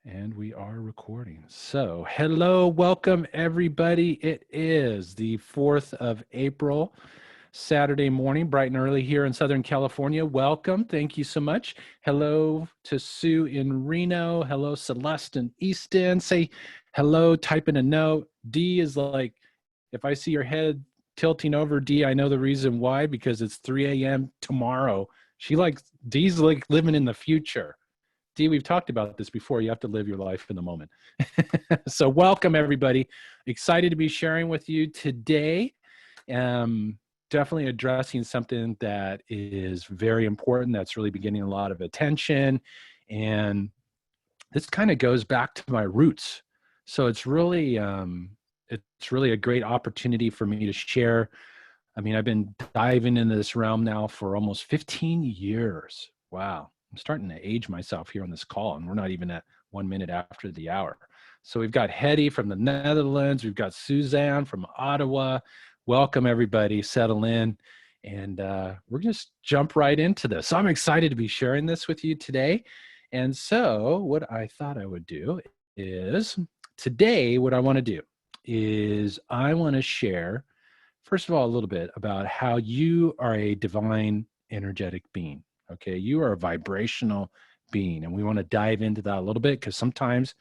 And we are recording. So, hello, welcome everybody. It is the 4th of April, Saturday morning, bright and early here in Southern California. Welcome. Thank you so much. Hello to Sue in Reno. Hello, Celeste in Easton. Say hello, type in a note. D is like, if I see your head tilting over, D, I know the reason why, because it's 3 a.m. tomorrow. D's like living in the future. D, we've talked about this before. You have to live your life in the moment. So welcome, everybody. Excited to be sharing with you today. Definitely addressing something that is very important, that's really been getting a lot of attention. And this kind of goes back to my roots. So it's really a great opportunity for me to share. I mean, I've been diving into this realm now for almost 15 years. Wow. I'm starting to age myself here on this call, and we're not even at 1 minute after the hour. So we've got Hetty from the Netherlands. We've got Suzanne from Ottawa. Welcome, everybody. Settle in. And we're going to jump right into this. So I'm excited to be sharing this with you today. And so what I thought I would do is today, what I want to do is I want to share, first of all, a little bit about how you are a divine energetic being. Okay, you are a vibrational being, and we want to dive into that a little bit because sometimes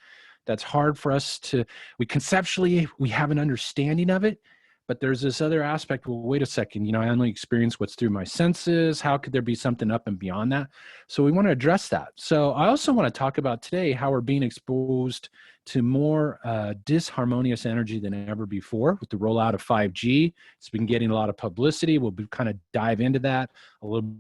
that's hard for us to, we have an understanding of it, but there's this other aspect. Well, wait a second, I only experience what's through my senses. How could there be something up and beyond that? So we want to address that. So I also want to talk about today how we're being exposed to more disharmonious energy than ever before with the rollout of 5G. It's been getting a lot of publicity. We'll kind of dive into that a little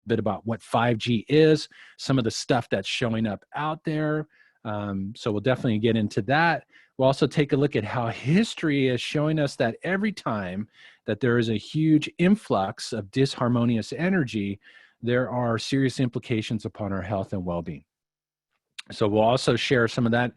bit about what 5G is, some of the stuff that's showing up out there. So we'll definitely get into that. We'll also take a look at how history is showing us that every time that there is a huge influx of disharmonious energy, there are serious implications upon our health and well-being. So we'll also share some of that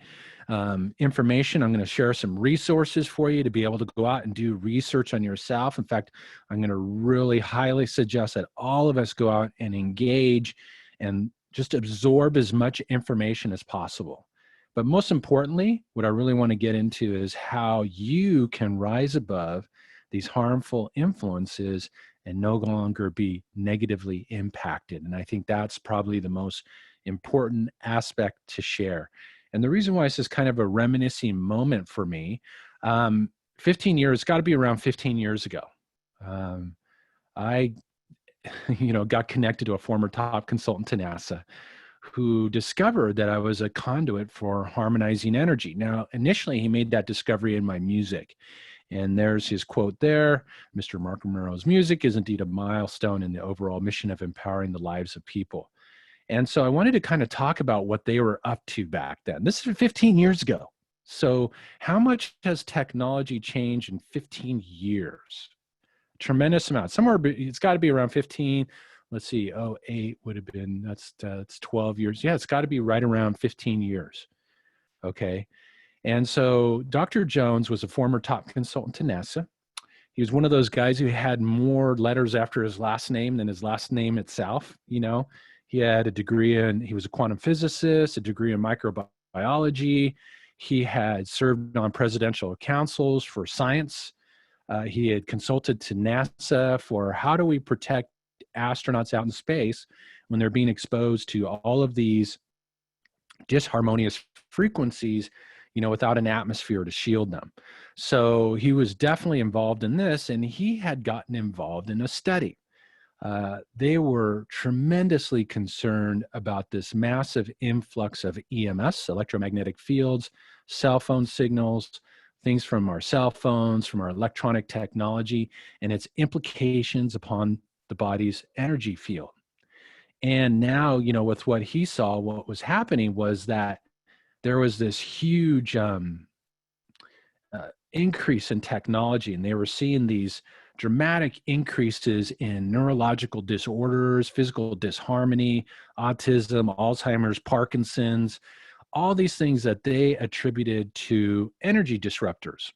information. I'm going to share some resources for you to be able to go out and do research on yourself. In fact, I'm going to really highly suggest that all of us go out and engage and just absorb as much information as possible. But most importantly, what I really want to get into is how you can rise above these harmful influences and no longer be negatively impacted. And I think that's probably the most important aspect to share. And the reason why this is kind of a reminiscing moment for me, 15 years, it's got to be around 15 years ago. I, got connected to a former top consultant to NASA who discovered that I was a conduit for harmonizing energy. Now, initially, he made that discovery in my music. And there's his quote there, Mr. Mark Romero's music is indeed a milestone in the overall mission of empowering the lives of people. And so I wanted to kind of talk about what they were up to back then. This is 15 years ago. So how much has technology changed in 15 years? Tremendous amount. Somewhere, it's got to be around 15. Let's see, 08 would have been, that's 12 years. Yeah, it's got to be right around 15 years. Okay. And so Dr. Jones was a former top consultant to NASA. He was one of those guys who had more letters after his last name than his last name itself. He had a degree he was a quantum physicist, a degree in microbiology. He had served on presidential councils for science. He had consulted to NASA for how do we protect astronauts out in space when they're being exposed to all of these disharmonious frequencies, without an atmosphere to shield them. So he was definitely involved in this, and he had gotten involved in a study. They were tremendously concerned about this massive influx of EMS, electromagnetic fields, cell phone signals, things from our cell phones, from our electronic technology, and its implications upon the body's energy field. And now, with what he saw, what was happening was that there was this huge increase in technology, and they were seeing these dramatic increases in neurological disorders, physical disharmony, autism, Alzheimer's, Parkinson's, all these things that they attributed to energy disruptors.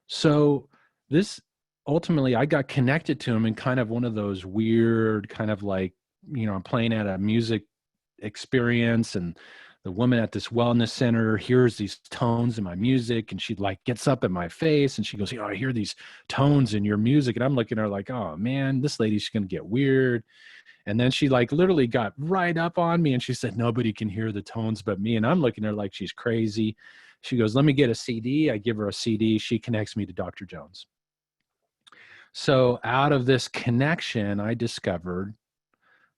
So this ultimately, I got connected to him in kind of one of those weird kind of like, I'm playing at a music experience and the woman at this wellness center hears these tones in my music, and she like gets up in my face and she goes, I hear these tones in your music. And I'm looking at her like, oh man, this lady's going to get weird. And then she like literally got right up on me and she said, nobody can hear the tones but me. And I'm looking at her like she's crazy. She goes, let me get a CD. I give her a CD. She connects me to Dr. Jones. So out of this connection, I discovered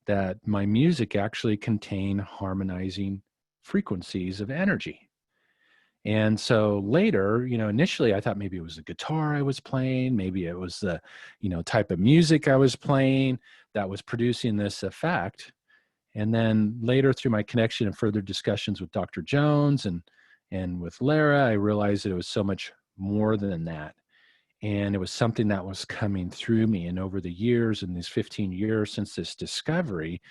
that my music actually contained harmonizing frequencies of energy. And so later, initially I thought maybe it was the guitar I was playing, maybe it was the, type of music I was playing that was producing this effect. And then later through my connection and further discussions with Dr. Jones and with Lara, I realized that it was so much more than that. And it was something that was coming through me. And over the years, in these 15 years since this discovery,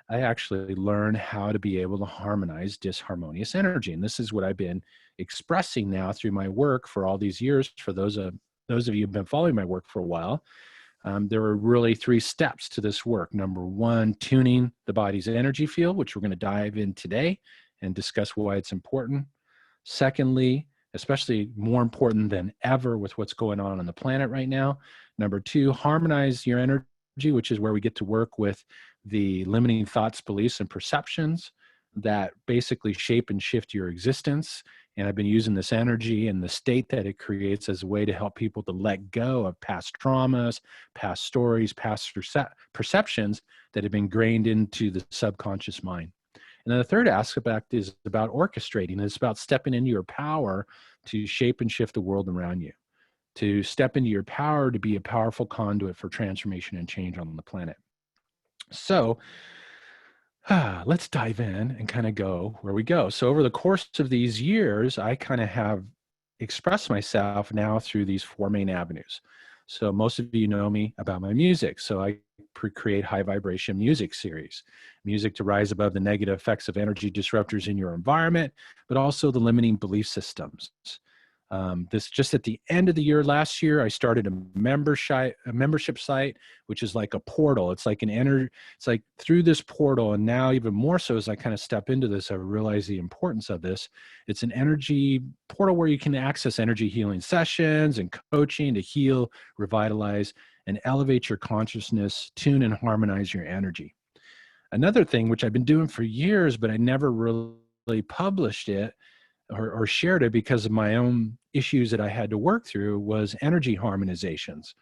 I actually learned how to be able to harmonize disharmonious energy. And this is what I've been expressing now through my work for all these years. For those of you who've been following my work for a while, there were really 3 steps to this work. Number 1, tuning the body's energy field, which we're going to dive in today and discuss why it's important. Secondly, especially more important than ever with what's going on the planet right now. Number 2, harmonize your energy, which is where we get to work with the limiting thoughts, beliefs, and perceptions that basically shape and shift your existence. And I've been using this energy and the state that it creates as a way to help people to let go of past traumas, past stories, past perceptions that have been ingrained into the subconscious mind. And then the third aspect is about orchestrating. It's about stepping into your power to shape and shift the world around you, to step into your power to be a powerful conduit for transformation and change on the planet. So let's dive in and kind of go where we go. So over the course of these years, I kind of have expressed myself now through these 4 main avenues. So most of you know me about my music. So I create high vibration music series, music to rise above the negative effects of energy disruptors in your environment, but also the limiting belief systems. This just at the end of the year, last year, I started a membership site, which is like a portal. It's like it's like through this portal. And now even more so as I kind of step into this, I realize the importance of this. It's an energy portal where you can access energy healing sessions and coaching to heal, revitalize, and elevate your consciousness, tune and harmonize your energy. Another thing, which I've been doing for years, but I never really published it or shared it because of my own issues that I had to work through, was energy harmonizations.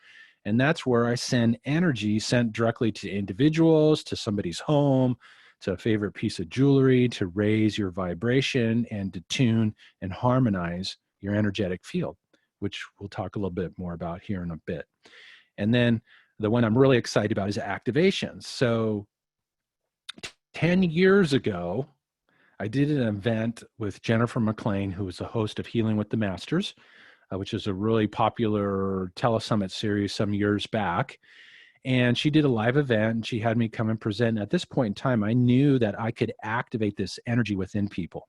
And that's where I send energy sent directly to individuals, to somebody's home, to a favorite piece of jewelry, to raise your vibration and to tune and harmonize your energetic field, which we'll talk a little bit more about here in a bit. And then the one I'm really excited about is activations. So 10 years ago, I did an event with Jennifer McLean, who was the host of Healing with the Masters, which is a really popular telesummit series some years back. And she did a live event and she had me come and present. And at this point in time, I knew that I could activate this energy within people.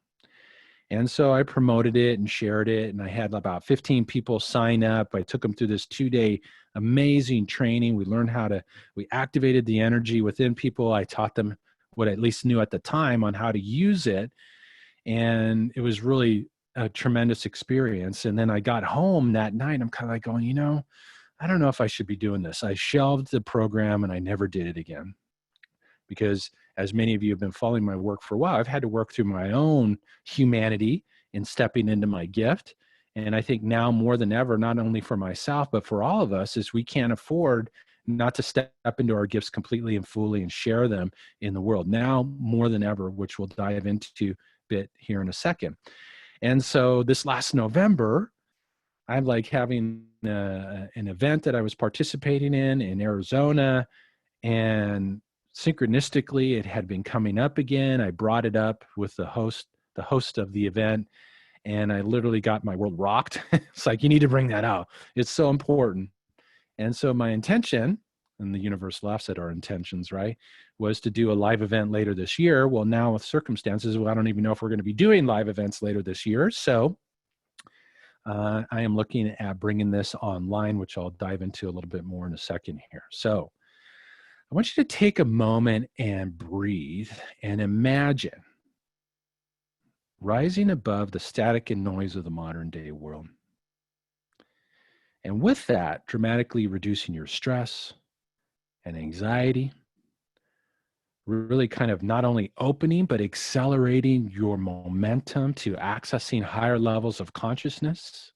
And so I promoted it and shared it. And I had about 15 people sign up. I took them through this 2-day amazing training. We activated the energy within people. I taught them what I at least knew at the time on how to use it. And it was really a tremendous experience. And then I got home that night. I'm kind of like going, I don't know if I should be doing this. I shelved the program and I never did it again. Because as many of you have been following my work for a while, I've had to work through my own humanity in stepping into my gift. And I think now more than ever, not only for myself, but for all of us, is we can't afford not to step into our gifts completely and fully and share them in the world now more than ever, which we'll dive into a bit here in a second. And so this last November, I'm like having an event that I was participating in Arizona, and synchronistically it had been coming up again. I brought it up with the host of the event, and I literally got my world rocked. It's like, you need to bring that out. It's so important. And so my intention, and the universe laughs at our intentions, right, was to do a live event later this year. Well, now with circumstances, I don't even know if we're going to be doing live events later this year. So I am looking at bringing this online, which I'll dive into a little bit more in a second here. So I want you to take a moment and breathe and imagine rising above the static and noise of the modern day world. And with that, dramatically reducing your stress and anxiety, really kind of not only opening, but accelerating your momentum to accessing higher levels of consciousness,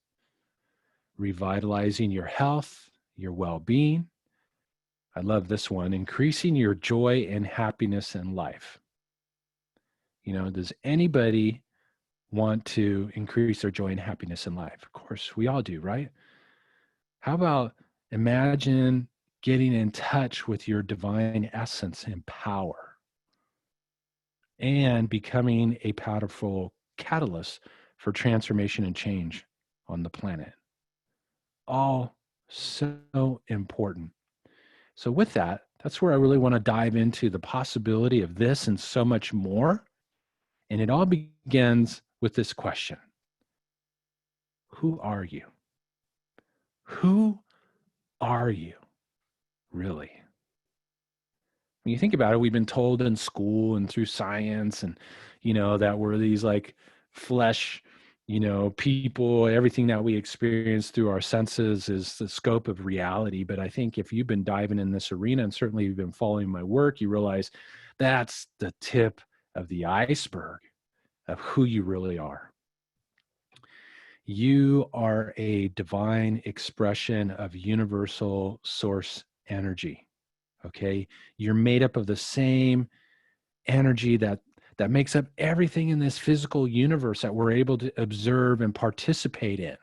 revitalizing your health, your well-being. I love this one, increasing your joy and happiness in life. Does anybody want to increase their joy and happiness in life? Of course, we all do, right? How about imagine getting in touch with your divine essence and power and becoming a powerful catalyst for transformation and change on the planet? All so important. So with that, that's where I really want to dive into the possibility of this and so much more. And it all begins with this question. Who are you? Who are you, really? When you think about it, we've been told in school and through science and, that we're these like flesh, people, everything that we experience through our senses is the scope of reality. But I think if you've been diving in this arena, and certainly you've been following my work, you realize that's the tip of the iceberg of who you really are. You are a divine expression of universal source energy. Okay. You're made up of the same energy that makes up everything in this physical universe that we're able to observe and participate in.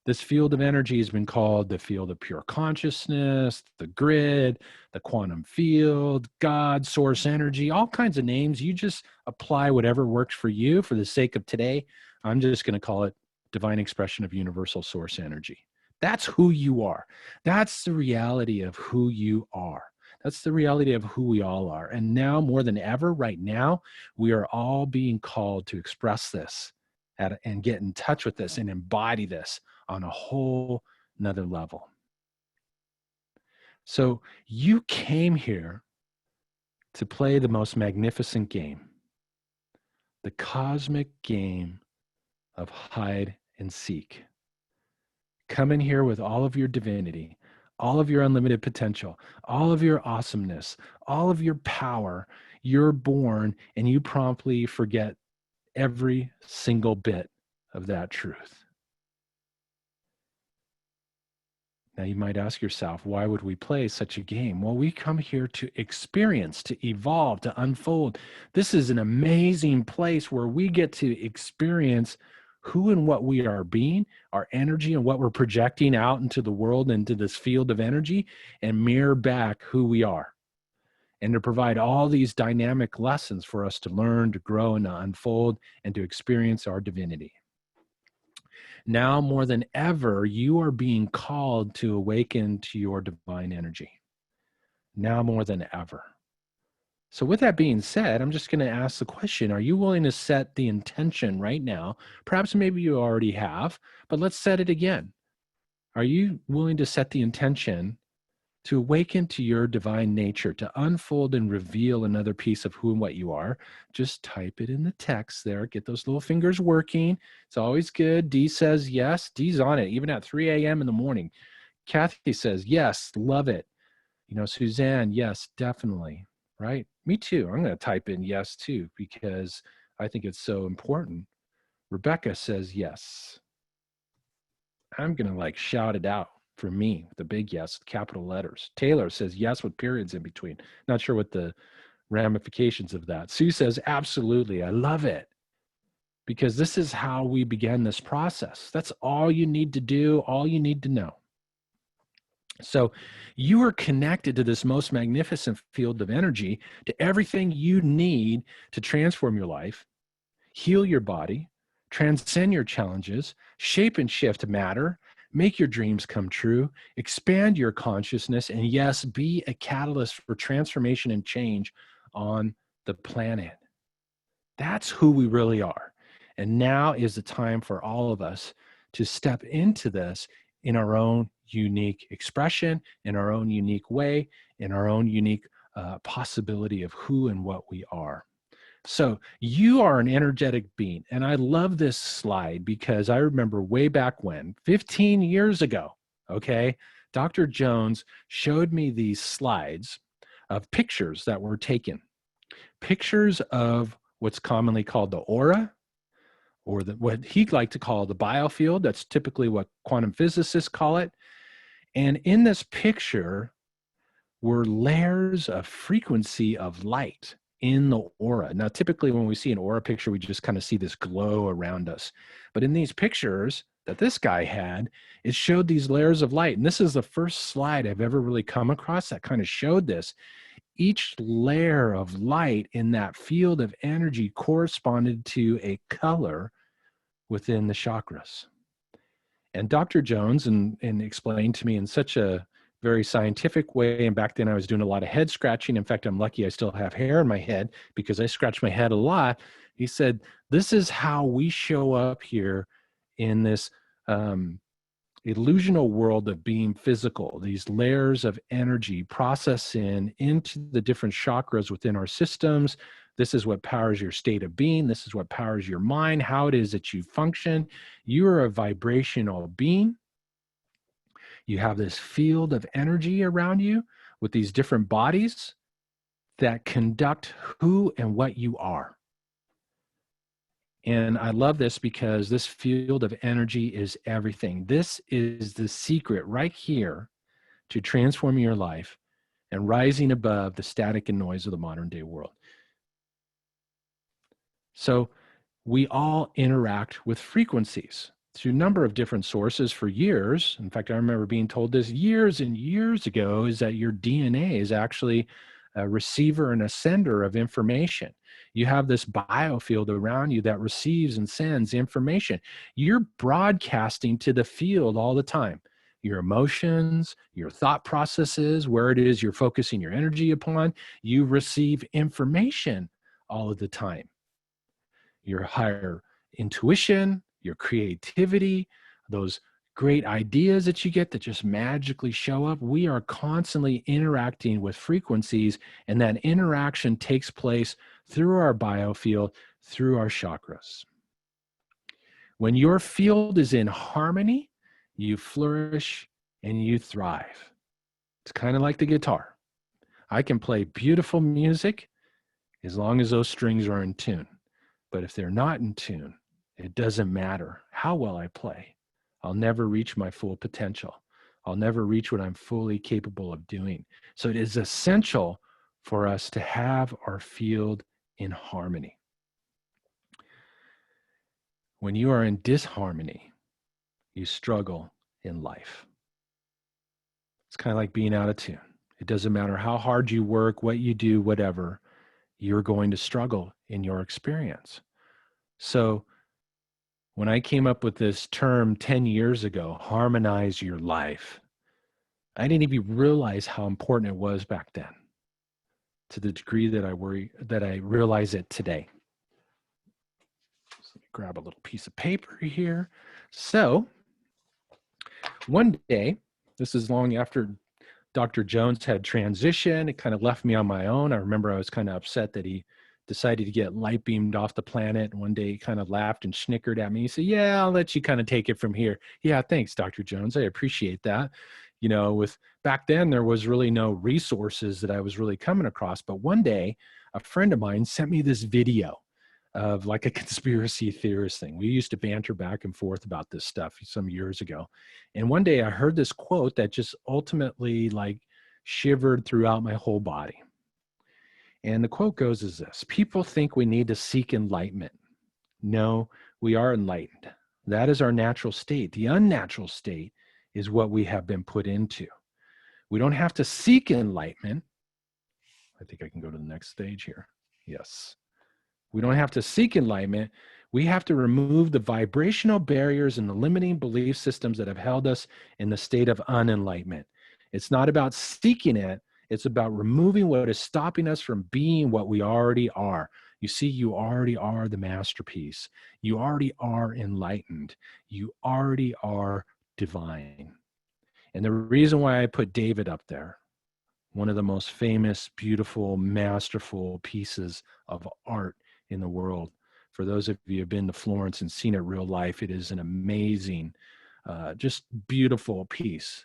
This field of energy has been called the field of pure consciousness, the grid, the quantum field, God, source energy, all kinds of names. You just apply whatever works for you. For the sake of today, I'm just going to call it divine expression of universal source energy. That's who you are. That's the reality of who you are. That's the reality of who we all are. And now more than ever, right now, we are all being called to express this and get in touch with this and embody this on a whole nother level. So you came here to play the most magnificent game, the cosmic game of hide and seek. Come in here with all of your divinity, all of your unlimited potential, all of your awesomeness, all of your power. You're born and you promptly forget every single bit of that truth. Now you might ask yourself, why would we play such a game? Well, we come here to experience, to evolve, to unfold. This is an amazing place where we get to experience who and what we are being, our energy and what we're projecting out into the world, into this field of energy, and mirror back who we are. And to provide all these dynamic lessons for us to learn, to grow, and to unfold, and to experience our divinity. Now more than ever, you are being called to awaken to your divine energy. Now more than ever. So with that being said, I'm just going to ask the question, are you willing to set the intention right now? Perhaps maybe you already have, but let's set it again. Are you willing to set the intention to awaken to your divine nature, to unfold and reveal another piece of who and what you are? Just type it in the text there. Get those little fingers working. It's always good. Dee says yes. Dee's on it, even at 3 a.m. in the morning. Kathy says yes, love it. Suzanne, yes, definitely. Right? Me too. I'm going to type in yes too, because I think it's so important. Rebecca says yes. I'm going to shout it out. For me, with the big yes, capital letters. Taylor says yes with periods in between. Not sure what the ramifications of that. Sue says, absolutely. I love it. Because this is how we began this process. That's all you need to do, all you need to know. So you are connected to this most magnificent field of energy, to everything you need to transform your life, heal your body, transcend your challenges, shape and shift matter, make your dreams come true, expand your consciousness, and yes, be a catalyst for transformation and change on the planet. That's who we really are. And now is the time for all of us to step into this in our own unique expression, in our own unique way, in our own unique possibility of who and what we are. So you are an energetic being. And I love this slide because I remember way back when, 15 years ago, okay, Dr. Jones showed me these slides of pictures that were taken, pictures of what's commonly called the aura, or what he'd like to call the biofield. That's typically what quantum physicists call it. And in this picture were layers of frequency of light in the aura. Now, typically when we see an aura picture, we just kind of see this glow around us. But in these pictures that this guy had, it showed these layers of light. And this is the first slide I've ever really come across that kind of showed this. Each layer of light in that field of energy corresponded to a color within the chakras. And Dr. Jones and explained to me in such a very scientific way. And back then I was doing a lot of head scratching. In fact, I'm lucky I still have hair in my head because I scratch my head a lot. He said, this is how we show up here in this illusional world of being physical. These layers of energy process into the different chakras within our systems. This is what powers your state of being. This is what powers your mind, how it is that you function. You are a vibrational being. You have this field of energy around you with these different bodies that conduct who and what you are. And I love this because this field of energy is everything. This is the secret right here to transforming your life and rising above the static and noise of the modern day world. So we all interact with frequencies through a number of different sources for years. In fact, I remember being told this years and years ago, is that your DNA is actually a receiver and a sender of information. You have this biofield around you that receives and sends information. You're broadcasting to the field all the time. Your emotions, your thought processes, where it is you're focusing your energy upon, you receive information all of the time. Your higher intuition, your creativity, those great ideas that you get that just magically show up. We are constantly interacting with frequencies, and that interaction takes place through our biofield, through our chakras. When your field is in harmony, you flourish and you thrive. It's kind of like the guitar. I can play beautiful music as long as those strings are in tune. But if they're not in tune, it doesn't matter how well I play. I'll never reach my full potential. I'll never reach what I'm fully capable of doing. So it is essential for us to have our field in harmony. When you are in disharmony, you struggle in life. It's kind of like being out of tune. It doesn't matter how hard you work, what you do, whatever, you're going to struggle in your experience. So when I came up with this term 10 years ago, harmonize your life, I didn't even realize how important it was back then to the degree that I realize it today. So let me grab a little piece of paper here. So one day, this is long after Dr. Jones had transitioned. It kind of left me on my own. I remember I was kind of upset that he decided to get light beamed off the planet. And one day he kind of laughed and snickered at me. He said, yeah, I'll let you kind of take it from here. Yeah, thanks, Dr. Jones. I appreciate that. You know, with back then, there was really no resources that I was really coming across. But one day, a friend of mine sent me this video of like a conspiracy theorist thing. We used to banter back and forth about this stuff some years ago. And one day I heard this quote that just ultimately like shivered throughout my whole body. And the quote goes as this: people think we need to seek enlightenment. No, we are enlightened. That is our natural state. The unnatural state is what we have been put into. We don't have to seek enlightenment. I think I can go to the next stage here. Yes. We don't have to seek enlightenment. We have to remove the vibrational barriers and the limiting belief systems that have held us in the state of unenlightenment. It's not about seeking it. It's about removing what is stopping us from being what we already are. You see, you already are the masterpiece. You already are enlightened. You already are divine. And the reason why I put David up there, one of the most famous, beautiful, masterful pieces of art in the world. For those of you who have been to Florence and seen it real life, it is an amazing, just beautiful piece.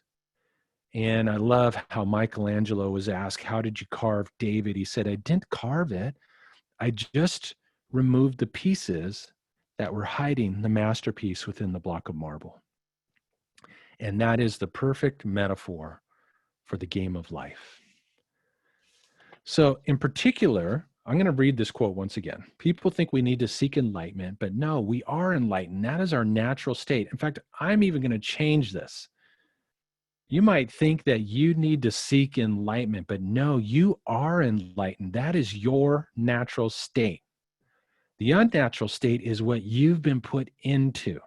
And I love how Michelangelo was asked, how did you carve David? He said, I didn't carve it. I just removed the pieces that were hiding the masterpiece within the block of marble. And that is the perfect metaphor for the game of life. So in particular, I'm going to read this quote once again. People think we need to seek enlightenment, but no, we are enlightened. That is our natural state. In fact, I'm even going to change this. You might think that you need to seek enlightenment, but no, you are enlightened. That is your natural state. The unnatural state is what you've been put into.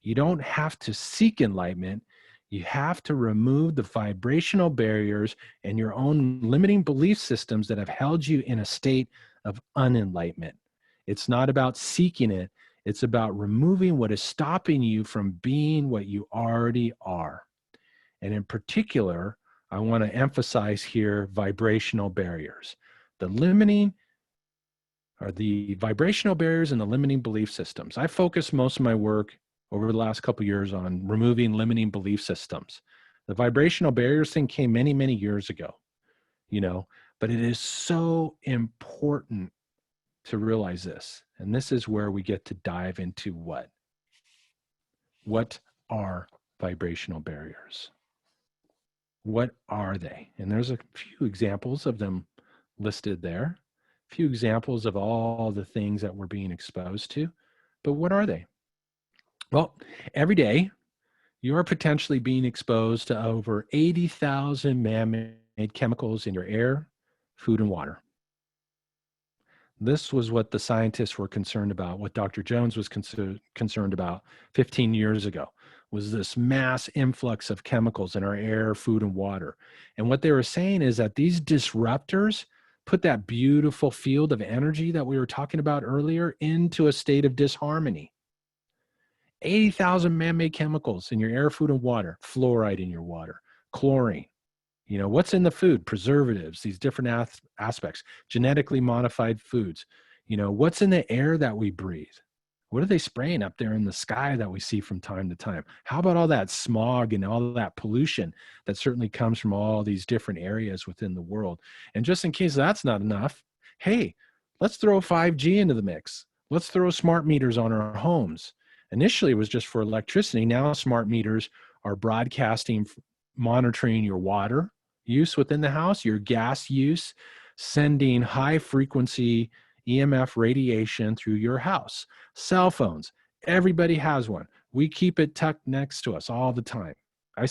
You don't have to seek enlightenment. You have to remove the vibrational barriers and your own limiting belief systems that have held you in a state of unenlightenment. It's not about seeking it. It's about removing what is stopping you from being what you already are. And in particular, I want to emphasize here vibrational barriers. The vibrational barriers and the limiting belief systems. I focus most of my work over the last couple of years on removing limiting belief systems. The vibrational barriers thing came many, many years ago, but it is so important to realize this. And this is where we get to dive into what? What are vibrational barriers? What are they? And there's a few examples of them listed there, a few examples of all the things that we're being exposed to. But what are they? Well, every day you are potentially being exposed to over 80,000 man-made chemicals in your air, food, and water. This was what the scientists were concerned about, what Dr. Jones was concerned about 15 years ago, was this mass influx of chemicals in our air, food, and water. And what they were saying is that these disruptors put that beautiful field of energy that we were talking about earlier into a state of disharmony. 80,000 man-made chemicals in your air, food, and water, fluoride in your water, chlorine. What's in the food? Preservatives, these different aspects, genetically modified foods. What's in the air that we breathe? What are they spraying up there in the sky that we see from time to time? How about all that smog and all that pollution that certainly comes from all these different areas within the world? And just in case that's not enough, hey, let's throw 5G into the mix. Let's throw smart meters on our homes. Initially, it was just for electricity. Now smart meters are broadcasting, monitoring your water use within the house, your gas use, sending high frequency EMF radiation through your house. Cell phones, everybody has one. We keep it tucked next to us all the time. I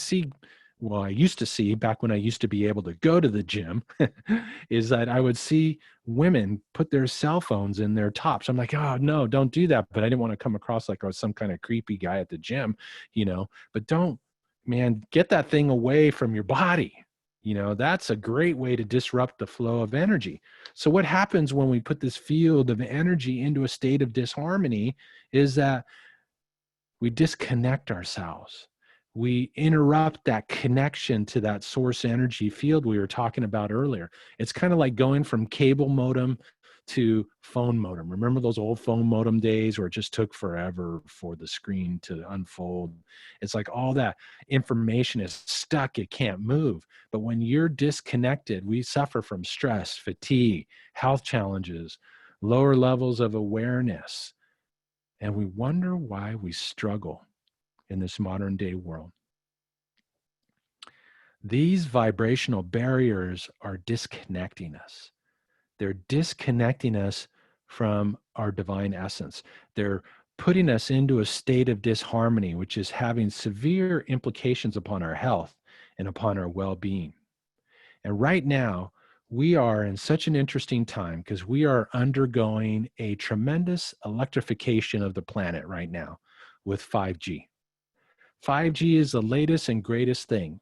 used to see back when I used to be able to go to the gym is that I would see women put their cell phones in their tops. I'm like, oh no, don't do that. But I didn't want to come across like I was some kind of creepy guy at the gym, but get that thing away from your body. That's a great way to disrupt the flow of energy. So what happens when we put this field of energy into a state of disharmony is that we disconnect ourselves. We interrupt that connection to that source energy field we were talking about earlier. It's kind of like going from cable modem to phone modem. Remember those old phone modem days where it just took forever for the screen to unfold? It's like all that information is stuck. It can't move. But when you're disconnected, we suffer from stress, fatigue, health challenges, lower levels of awareness. And we wonder why we struggle in this modern day world. These vibrational barriers are disconnecting us. They're disconnecting us from our divine essence. They're putting us into a state of disharmony, which is having severe implications upon our health and upon our well-being. And right now, we are in such an interesting time because we are undergoing a tremendous electrification of the planet right now with 5G. 5G is the latest and greatest thing,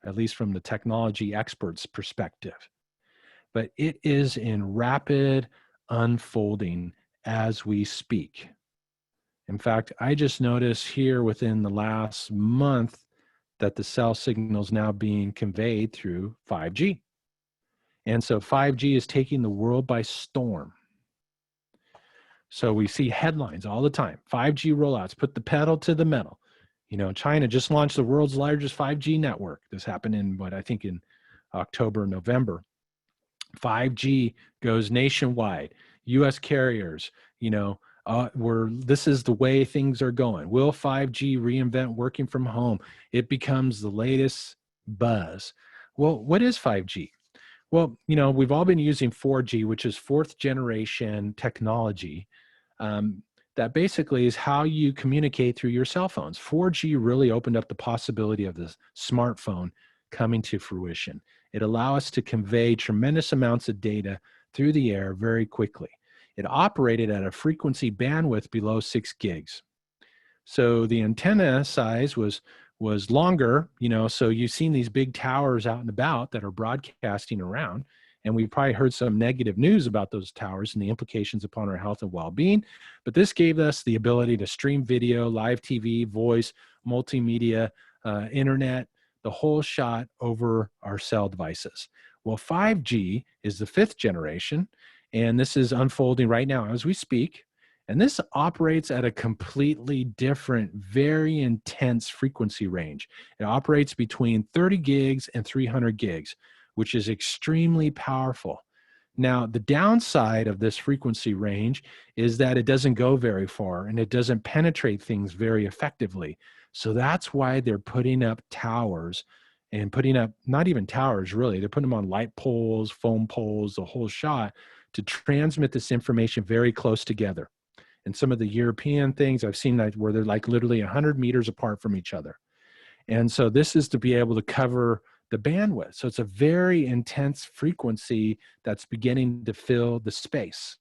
at least from the technology experts' perspective. But it is in rapid unfolding as we speak. In fact, I just noticed here within the last month that the cell signal is now being conveyed through 5G. And so 5G is taking the world by storm. So we see headlines all the time, 5G rollouts, put the pedal to the metal. China just launched the world's largest 5G network. This happened in I think in October, November. 5G goes nationwide. U.S. carriers, this is the way things are going. Will 5G reinvent working from home? It becomes the latest buzz. Well, what is 5G? Well, we've all been using 4G, which is fourth generation technology. That basically is how you communicate through your cell phones. 4G really opened up the possibility of the smartphone coming to fruition. It allows us to convey tremendous amounts of data through the air very quickly. It operated at a frequency bandwidth below 6 gigs. So the antenna size was longer, so you've seen these big towers out and about that are broadcasting around. And we probably heard some negative news about those towers and the implications upon our health and well-being. But this gave us the ability to stream video, live TV, voice, multimedia, internet, the whole shot over our cell devices. Well, 5G is the 5th generation, and this is unfolding right now as we speak. And this operates at a completely different, very intense frequency range. It operates between 30 gigs and 300 gigs, which is extremely powerful. Now, the downside of this frequency range is that it doesn't go very far and it doesn't penetrate things very effectively. So that's why they're putting up towers and putting up, not even towers really, they're putting them on light poles, foam poles, the whole shot to transmit this information very close together. And some of the European things I've seen that where they're like literally 100 meters apart from each other. And so this is to be able to cover the bandwidth. So it's a very intense frequency that's beginning to fill the space.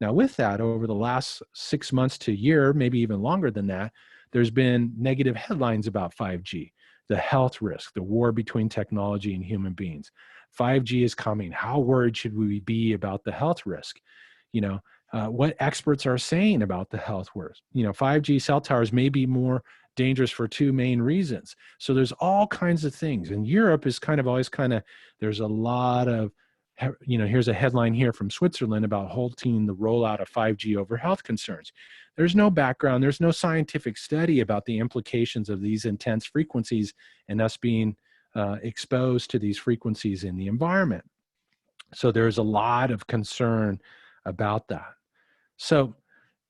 Now with that, over the last 6 months to a year, maybe even longer than that, there's been negative headlines about 5G, the health risk, the war between technology and human beings. 5G is coming. How worried should we be about the health risk? What experts are saying about the health risk. 5G cell towers may be more dangerous for 2 main reasons. So there's all kinds of things. And Europe is there's a lot of, here's a headline here from Switzerland about halting the rollout of 5G over health concerns. There's no background, there's no scientific study about the implications of these intense frequencies and us being exposed to these frequencies in the environment. So there's a lot of concern about that. So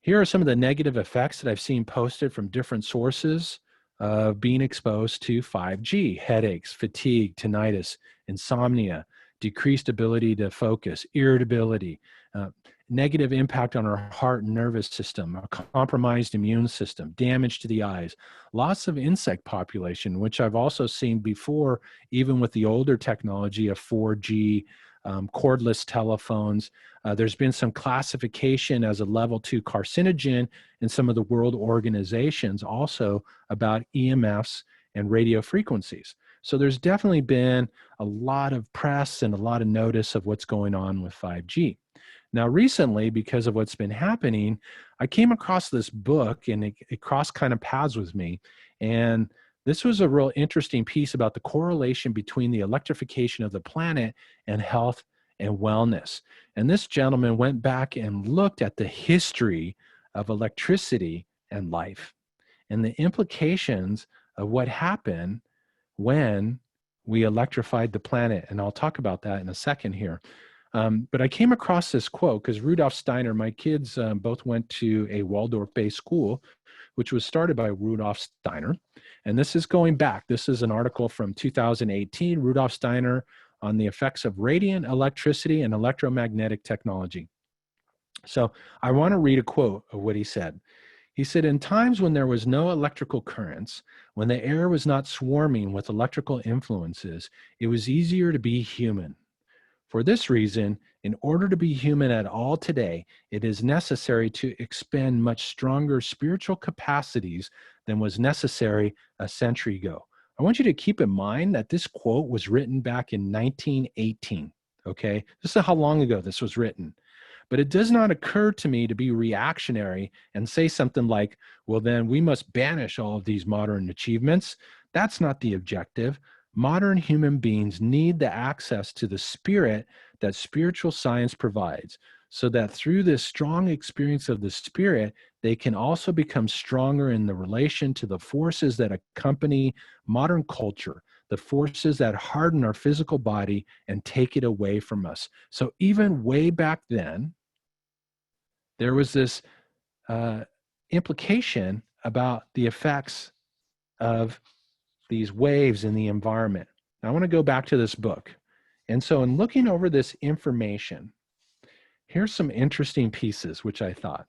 here are some of the negative effects that I've seen posted from different sources of being exposed to 5G: headaches, fatigue, tinnitus, insomnia, decreased ability to focus, irritability, negative impact on our heart and nervous system, a compromised immune system, damage to the eyes, loss of insect population, which I've also seen before, even with the older technology of 4G, cordless telephones. There's been some classification as a level 2 carcinogen in some of the world organizations also about EMFs and radio frequencies. So there's definitely been a lot of press and a lot of notice of what's going on with 5G. Now, recently, because of what's been happening, I came across this book and it crossed kind of paths with me. And this was a real interesting piece about the correlation between the electrification of the planet and health and wellness. And this gentleman went back and looked at the history of electricity and life and the implications of what happened when we electrified the planet. And I'll talk about that in a second here. But I came across this quote because Rudolf Steiner, my kids both went to a Waldorf-based school, which was started by Rudolf Steiner. And this is going back. This is an article from 2018, Rudolf Steiner on the effects of radiant electricity and electromagnetic technology. So I want to read a quote of what he said. He said, "In times when there was no electrical currents, when the air was not swarming with electrical influences, it was easier to be human. For this reason, in order to be human at all today, it is necessary to expend much stronger spiritual capacities than was necessary a century ago." I want you to keep in mind that this quote was written back in 1918, okay? This is how long ago this was written. But it does not occur to me to be reactionary and say something like, well, then we must banish all of these modern achievements. That's not the objective. Modern human beings need the access to the spirit that spiritual science provides. so that through this strong experience of the spirit, they can also become stronger in the relation to the forces that accompany modern culture, the forces that harden our physical body and take it away from us. So even way back then, there was this implication about the effects of these waves in the environment. Now, I want to go back to this book. And so in looking over this information, here's some interesting pieces which I thought.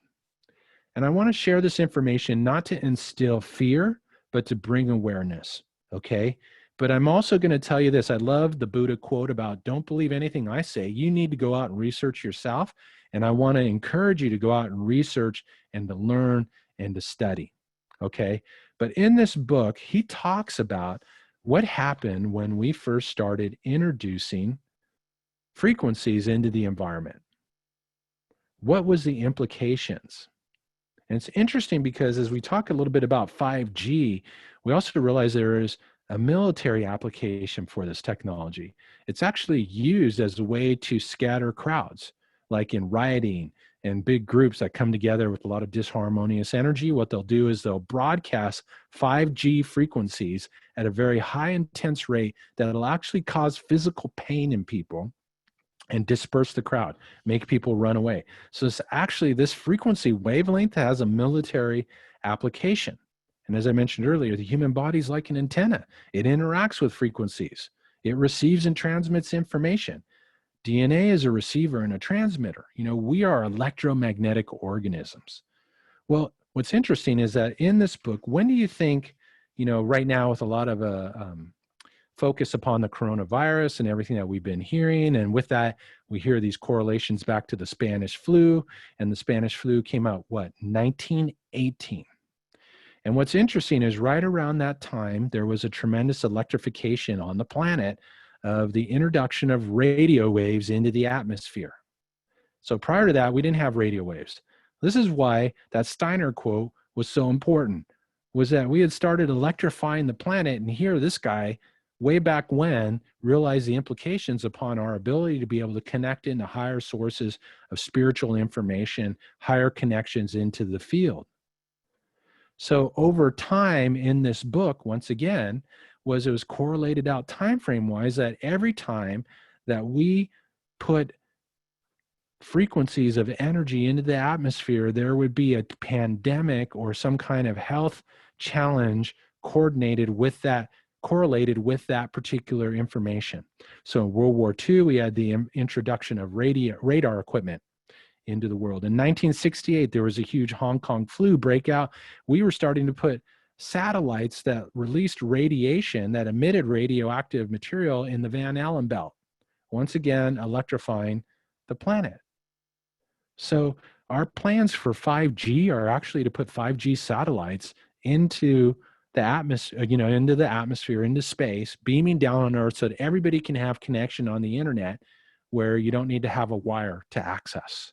And I want to share this information not to instill fear, but to bring awareness, okay? But I'm also going to tell you this. I love the Buddha quote about don't believe anything I say. You need to go out and research yourself. And I want to encourage you to go out and research and to learn and to study, okay? But in this book, he talks about what happened when we first started introducing frequencies into the environment. What was the implications? And it's interesting because as we talk a little bit about 5G, we also realize there is a military application for this technology. It's actually used as a way to scatter crowds, like in rioting and big groups that come together with a lot of disharmonious energy. What they'll do is they'll broadcast 5G frequencies at a very high intense rate that'll actually cause physical pain in people and disperse the crowd, make people run away. So it's actually, this frequency wavelength has a military application. And as I mentioned earlier, the human body is like an antenna. It interacts with frequencies. It receives and transmits information. DNA is a receiver and a transmitter. You know, we are electromagnetic organisms. Well, what's interesting is that in this book, when do you think, you know, right now with a lot of focus upon the coronavirus and everything that we've been hearing. And with that, we hear these correlations back to the Spanish flu, and the Spanish flu came out, what, 1918. And what's interesting is right around that time, there was a tremendous electrification on the planet of the introduction of radio waves into the atmosphere. So prior to that, we didn't have radio waves. This is why that Steiner quote was so important, was that we had started electrifying the planet, and here this guy way back when realized the implications upon our ability to be able to connect into higher sources of spiritual information, higher connections into the field. So over time in this book, once again, it was correlated out time frame wise that every time that we put frequencies of energy into the atmosphere, there would be a pandemic or some kind of health challenge correlated with that particular information. So in World War II, we had the introduction of radar equipment into the world. In 1968, there was a huge Hong Kong flu breakout. We were starting to put satellites that released radiation, that emitted radioactive material in the Van Allen belt, once again electrifying the planet. So our plans for 5G are actually to put 5G satellites into the atmosphere, into space, beaming down on Earth so that everybody can have connection on the internet where you don't need to have a wire to access.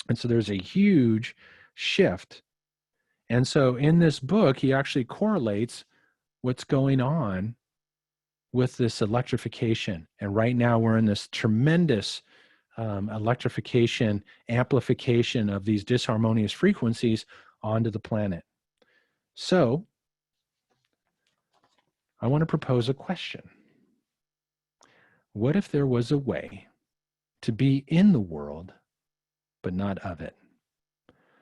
And so there's a huge shift. And so in this book, he actually correlates what's going on with this electrification. And right now we're in this tremendous electrification, amplification of these disharmonious frequencies onto the planet. So I want to propose a question. What if there was a way to be in the world, but not of it?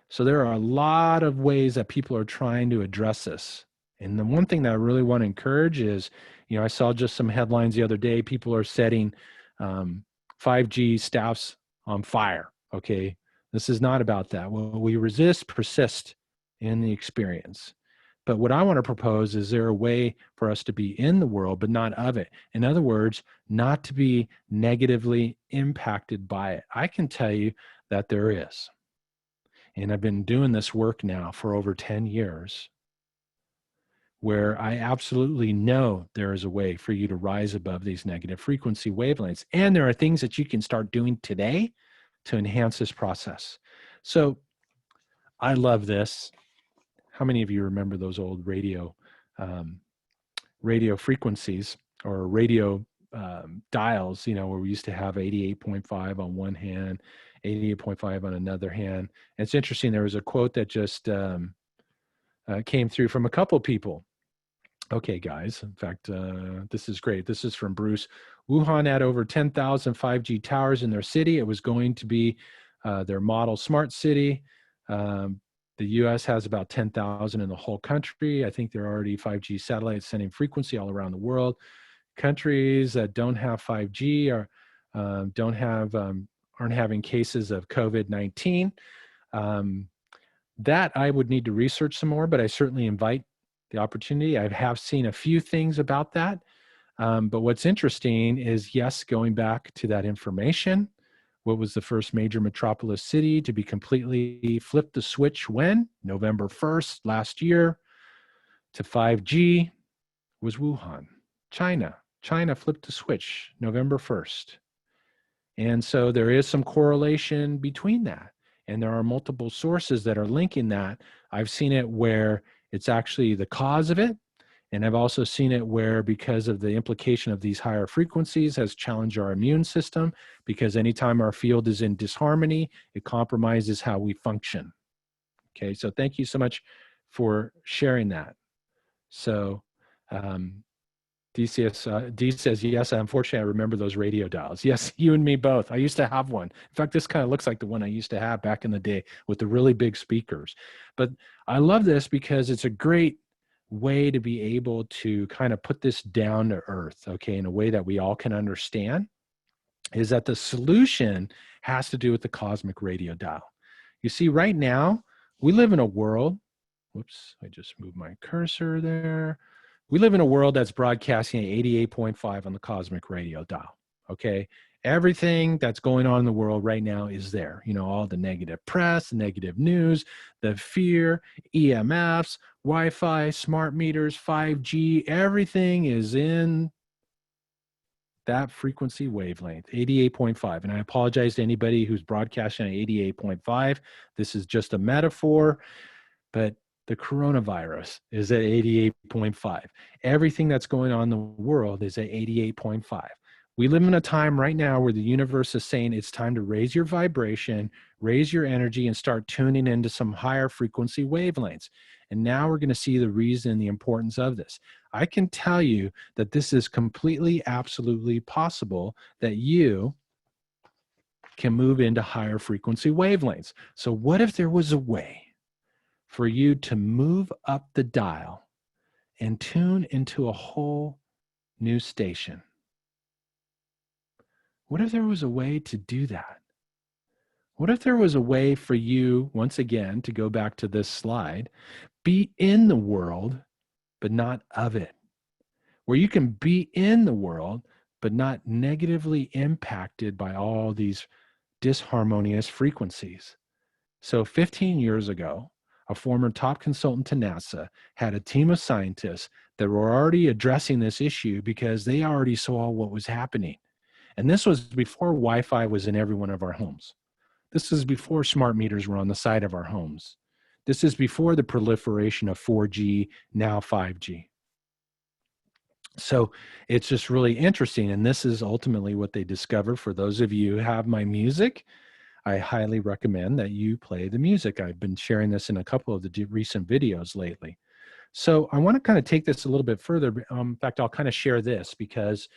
So there are a lot of ways that people are trying to address this. And the one thing that I really want to encourage is, I saw just some headlines the other day. People are setting 5G staffs on fire. Okay. This is not about that. Well, we resist, persist in the experience. But what I want to propose is there a way for us to be in the world, but not of it? In other words, not to be negatively impacted by it. I can tell you that there is. And I've been doing this work now for over 10 years, where I absolutely know there is a way for you to rise above these negative frequency wavelengths. And there are things that you can start doing today to enhance this process. So I love this. How many of you remember those old radio frequencies or radio dials, where we used to have 88.5 on one hand 88.5 on another hand. And it's interesting. There was a quote that just came through from a couple people. Okay, guys. In fact, this is great. This is from Bruce. Wuhan had over 10,000 5G towers in their city. It was going to be their model smart city. The U.S. has about 10,000 in the whole country. I think there are already 5G satellites sending frequency all around the world. Countries that don't have 5G are aren't having cases of COVID-19. That I would need to research some more, but I certainly invite the opportunity. I have seen a few things about that. But what's interesting is, yes, going back to that information, what was the first major metropolis city to be completely flipped the switch when? November 1st last year to 5G was Wuhan, China. China flipped the switch November 1st. And so there is some correlation between that. And there are multiple sources that are linking that. I've seen it where it's actually the cause of it. And I've also seen it where, because of the implication of these higher frequencies, has challenged our immune system, because anytime our field is in disharmony, it compromises how we function. Okay, so thank you so much for sharing that. So D says, yes, unfortunately, I remember those radio dials. Yes, you and me both. I used to have one. In fact, this kind of looks like the one I used to have back in the day with the really big speakers. But I love this because it's a great way to be able to kind of put this down to earth, okay, in a way that we all can understand, is that the solution has to do with the cosmic radio dial. You see, right now, we live in a world, whoops, I just moved my cursor there. We live in a world that's broadcasting at 88.5 on the cosmic radio dial, okay? Everything that's going on in the world right now is there. You know, all the negative press, the negative news, the fear, EMFs, Wi-Fi, smart meters, 5G, everything is in that frequency wavelength, 88.5. And I apologize to anybody who's broadcasting at 88.5. This is just a metaphor, but the coronavirus is at 88.5. Everything that's going on in the world is at 88.5. We live in a time right now where the universe is saying it's time to raise your vibration, raise your energy, and start tuning into some higher frequency wavelengths. And now we're going to see the reason and the importance of this. I can tell you that this is completely, absolutely possible, that you can move into higher frequency wavelengths. So what if there was a way for you to move up the dial and tune into a whole new station? What if there was a way to do that? What if there was a way for you, once again, to go back to this slide, be in the world, but not of it? Where you can be in the world, but not negatively impacted by all these disharmonious frequencies. So 15 years ago, a former top consultant to NASA had a team of scientists that were already addressing this issue because they already saw what was happening. And this was before Wi-Fi was in every one of our homes. This is before smart meters were on the side of our homes. This is before the proliferation of 4G, now 5G. So it's just really interesting. And this is ultimately what they discovered. For those of you who have my music, I highly recommend that you play the music. I've been sharing this in a couple of the recent videos lately. So I want to kind of take this a little bit further. In fact, I'll kind of share this because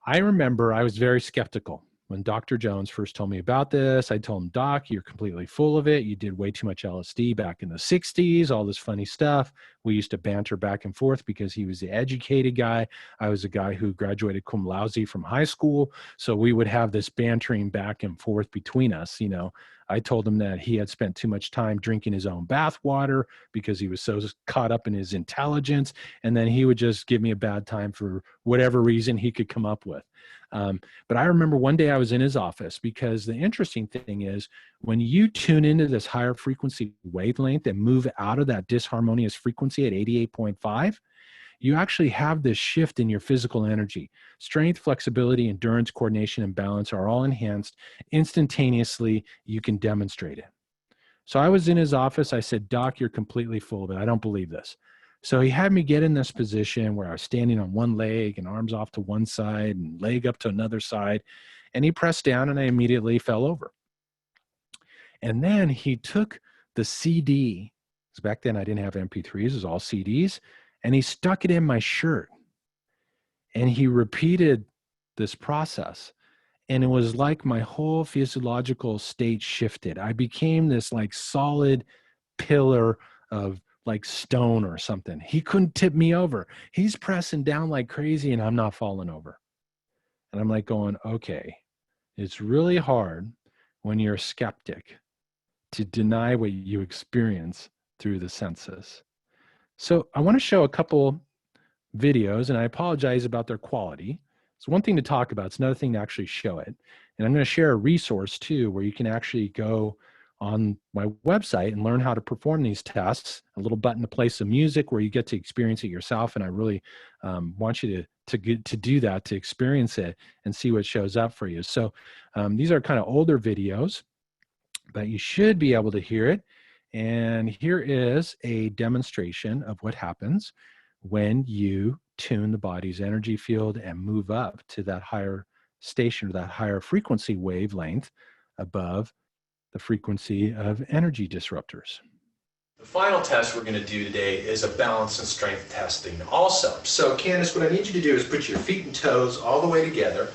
I remember I was very skeptical when Dr. Jones first told me about this. I told him, Doc, you're completely full of it. You did way too much LSD back in the 60s, all this funny stuff. We used to banter back and forth because he was the educated guy. I was a guy who graduated cum laude from high school. So we would have this bantering back and forth between us. You know, I told him that he had spent too much time drinking his own bath water because he was so caught up in his intelligence. And then he would just give me a bad time for whatever reason he could come up with. But I remember one day I was in his office, because the interesting thing is when you tune into this higher frequency wavelength and move out of that disharmonious frequency at 88.5, you actually have this shift in your physical energy. Strength, flexibility, endurance, coordination, and balance are all enhanced instantaneously. You can demonstrate it. So I was in his office. I said, Doc, you're completely full of it. I don't believe this. So he had me get in this position where I was standing on one leg and arms off to one side and leg up to another side. And he pressed down and I immediately fell over. And then he took the CD, because back then I didn't have MP3s, it was all CDs, and he stuck it in my shirt. And he repeated this process. And it was like my whole physiological state shifted. I became this like solid pillar of like stone or something. He couldn't tip me over. He's pressing down like crazy and I'm not falling over. And I'm like going, okay, it's really hard when you're a skeptic to deny what you experience through the senses. So I want to show a couple videos, and I apologize about their quality. It's one thing to talk about. It's another thing to actually show it. And I'm going to share a resource too, where you can actually go on my website and learn how to perform these tests, a little button to play some music where you get to experience it yourself. And I really want you to do that, to experience it and see what shows up for you. So these are kind of older videos, but you should be able to hear it. And here is a demonstration of what happens when you tune the body's energy field and move up to that higher station or that higher frequency wavelength above the frequency of energy disruptors. The final test we're going to do today is a balance and strength testing also. So Candace, what I need you to do is put your feet and toes all the way together.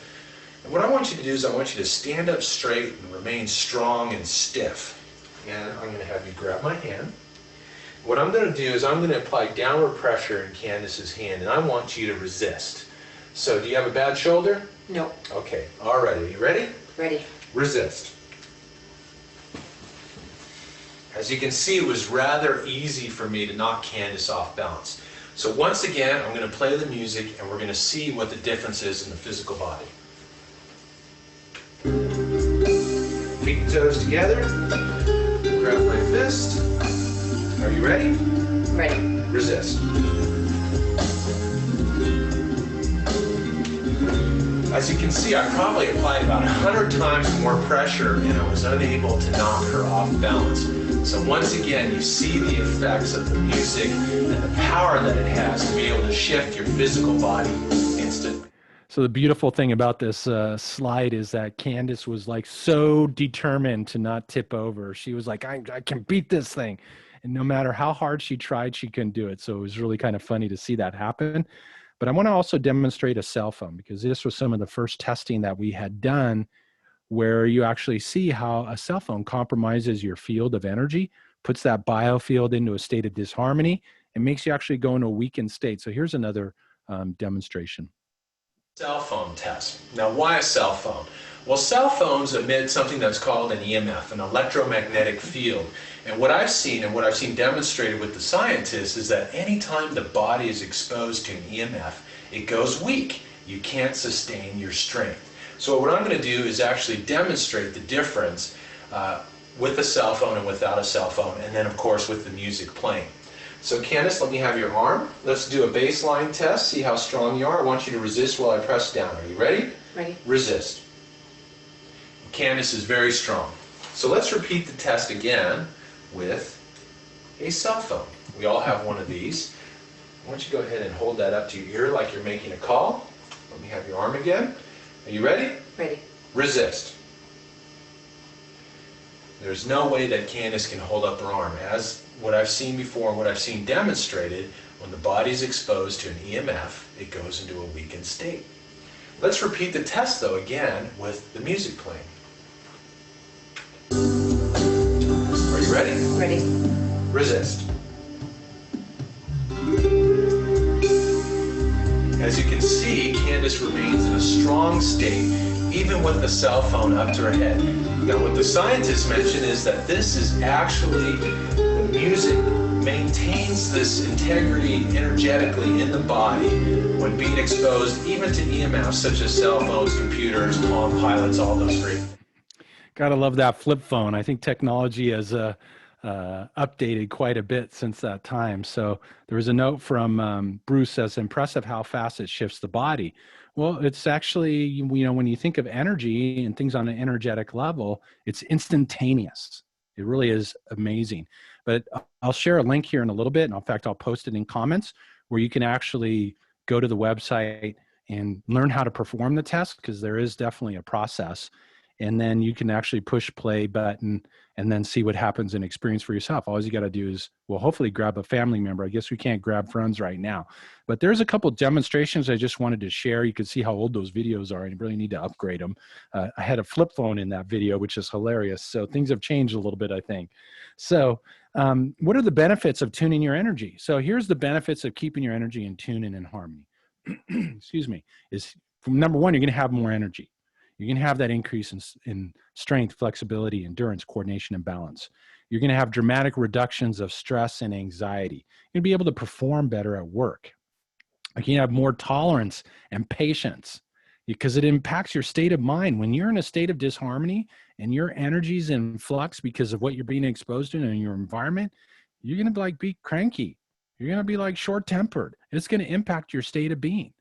And what I want you to do is I want you to stand up straight and remain strong and stiff. And I'm going to have you grab my hand. What I'm going to do is I'm going to apply downward pressure in Candace's hand, and I want you to resist. So do you have a bad shoulder? No. Okay. All right. Are you ready? Ready. Resist. As you can see, it was rather easy for me to knock Candace off balance. So once again, I'm going to play the music, and we're going to see what the difference is in the physical body. Feet and toes together. Grab my fist. Are you ready? Ready. Resist. As you can see, I probably applied about 100 times more pressure and I was unable to knock her off balance. So once again, you see the effects of the music and the power that it has to be able to shift your physical body instantly. So the beautiful thing about this slide is that Candace was like so determined to not tip over. She was like, I can beat this thing. And no matter how hard she tried, she couldn't do it. So it was really kind of funny to see that happen. But I want to also demonstrate a cell phone, because this was some of the first testing that we had done where you actually see how a cell phone compromises your field of energy, puts that biofield into a state of disharmony, and makes you actually go into a weakened state. So here's another demonstration. Cell phone test. Now, why a cell phone? Well, cell phones emit something that's called an EMF, an electromagnetic field. And what I've seen demonstrated with the scientists is that anytime the body is exposed to an EMF, it goes weak. You can't sustain your strength. So what I'm going to do is actually demonstrate the difference with a cell phone and without a cell phone, and then of course with the music playing. So Candace, let me have your arm. Let's do a baseline test, see how strong you are. I want you to resist while I press down. Are you ready? Ready. Resist. Candace is very strong. So let's repeat the test again with a cell phone. We all have one of these. Why don't you go ahead and hold that up to your ear like you're making a call. Let me have your arm again. Are you ready? Ready. Resist. There's no way that Candace can hold up her arm. As what I've seen before, what I've seen demonstrated, when the body is exposed to an EMF, it goes into a weakened state. Let's repeat the test though again with the music playing. Are you ready? Ready. Resist. As you can see, Candace remains in a strong state, even with the cell phone up to her head. Now, what the scientists mention is that this is actually, the music maintains this integrity energetically in the body when being exposed even to EMFs such as cell phones, computers, Palm Pilots, all those great. Gotta love that flip phone. I think technology has updated quite a bit since that time. So there was a note from Bruce says, impressive how fast it shifts the body. Well, it's actually, you know, when you think of energy and things on an energetic level, it's instantaneous. It really is amazing. But I'll share a link here in a little bit. And in fact, I'll post it in comments where you can actually go to the website and learn how to perform the test, because there is definitely a process. And then you can actually push play button and then see what happens and experience for yourself. All you got to do is, well, hopefully grab a family member. I guess we can't grab friends right now, but there's a couple demonstrations I just wanted to share. You can see how old those videos are, and you really need to upgrade them. I had a flip phone in that video, which is hilarious. So things have changed a little bit, I think. So what are the benefits of tuning your energy? So here's the benefits of keeping your energy in tune and in harmony. Excuse me. Is number one, you're going to have more energy. You're going to have that increase in strength, flexibility, endurance, coordination, and balance. You're going to have dramatic reductions of stress and anxiety. You're going to be able to perform better at work. You can have more tolerance and patience because it impacts your state of mind. When you're in a state of disharmony and your energy's in flux because of what you're being exposed to in your environment, you're going to be cranky. You're going to be short-tempered. It's going to impact your state of being.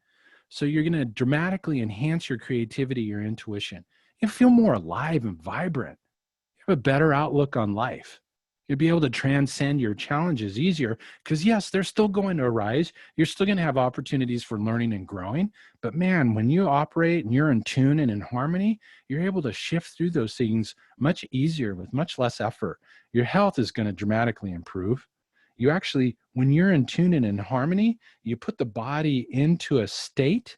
So you're going to dramatically enhance your creativity, your intuition. You feel more alive and vibrant. You have a better outlook on life. You'll be able to transcend your challenges easier because, yes, they're still going to arise. You're still going to have opportunities for learning and growing. But, man, when you operate and you're in tune and in harmony, you're able to shift through those things much easier with much less effort. Your health is going to dramatically improve. You actually, when you're in tune and in harmony, you put the body into a state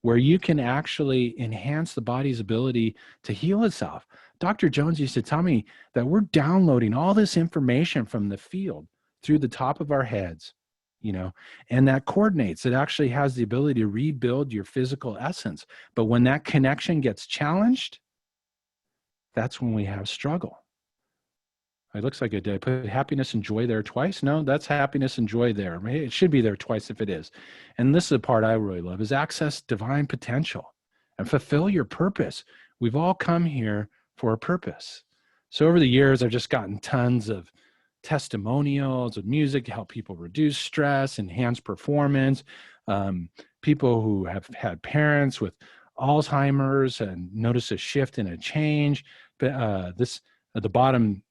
where you can actually enhance the body's ability to heal itself. Dr. Jones used to tell me that we're downloading all this information from the field through the top of our heads, and that coordinates. It actually has the ability to rebuild your physical essence. But when that connection gets challenged, that's when we have struggle. It looks like did I put happiness and joy there twice? No, that's happiness and joy there. It should be there twice if it is. And this is the part I really love, is access divine potential and fulfill your purpose. We've all come here for a purpose. So over the years, I've just gotten tons of testimonials of music to help people reduce stress, enhance performance. People who have had parents with Alzheimer's and notice a shift and a change. But this at the bottom,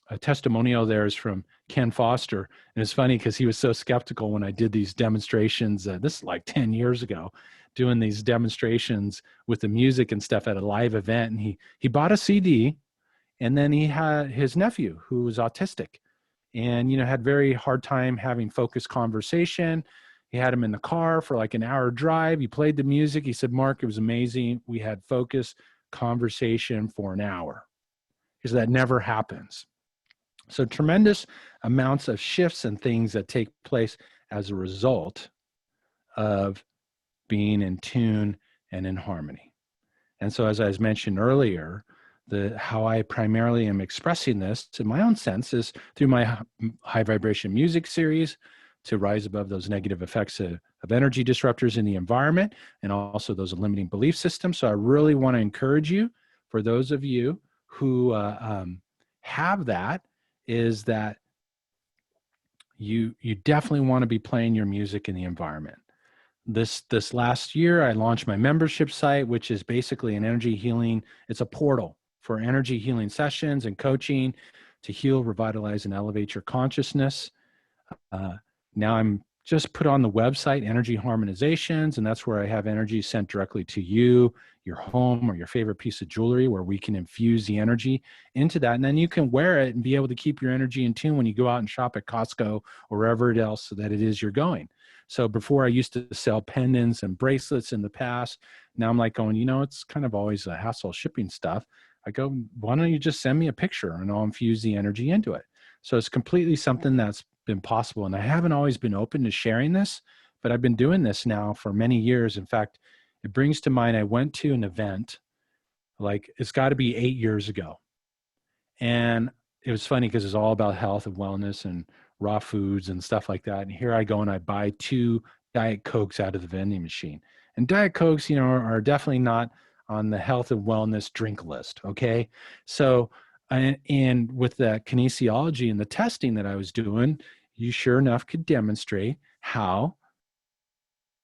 a testimonial there is from Ken Foster. And it's funny because he was so skeptical when I did these demonstrations. This is like 10 years ago, doing these demonstrations with the music and stuff at a live event. And he bought a CD, and then he had his nephew who was autistic and, had very hard time having focused conversation. He had him in the car for like an hour drive. He played the music. He said, Mark, it was amazing. We had focused conversation for an hour. Because that never happens. So tremendous amounts of shifts and things that take place as a result of being in tune and in harmony. And so, as I mentioned earlier, how I primarily am expressing this in my own sense is through my high vibration music series to rise above those negative effects of energy disruptors in the environment and also those limiting belief systems. So I really want to encourage you, for those of you who have that, is that you definitely want to be playing your music in the environment. This last year, I launched my membership site, which is basically an energy healing. It's a portal for energy healing sessions and coaching to heal, revitalize, and elevate your consciousness. Now I'm just put on the website energy harmonizations, and that's where I have energy sent directly to you, your home, or your favorite piece of jewelry, where we can infuse the energy into that. And then you can wear it and be able to keep your energy in tune when you go out and shop at Costco or wherever else that it is you're going. So before, I used to sell pendants and bracelets in the past. Now I'm like going, it's kind of always a hassle shipping stuff. I go, why don't you just send me a picture and I'll infuse the energy into it? So it's completely something that's been possible. And I haven't always been open to sharing this, but I've been doing this now for many years. In fact, it brings to mind, I went to an event, it's got to be 8 years ago. And it was funny because it's all about health and wellness and raw foods and stuff like that. And here I go and I buy 2 Diet Cokes out of the vending machine. And Diet Cokes, are definitely not on the health and wellness drink list. Okay. So, and with the kinesiology and the testing that I was doing, you sure enough could demonstrate how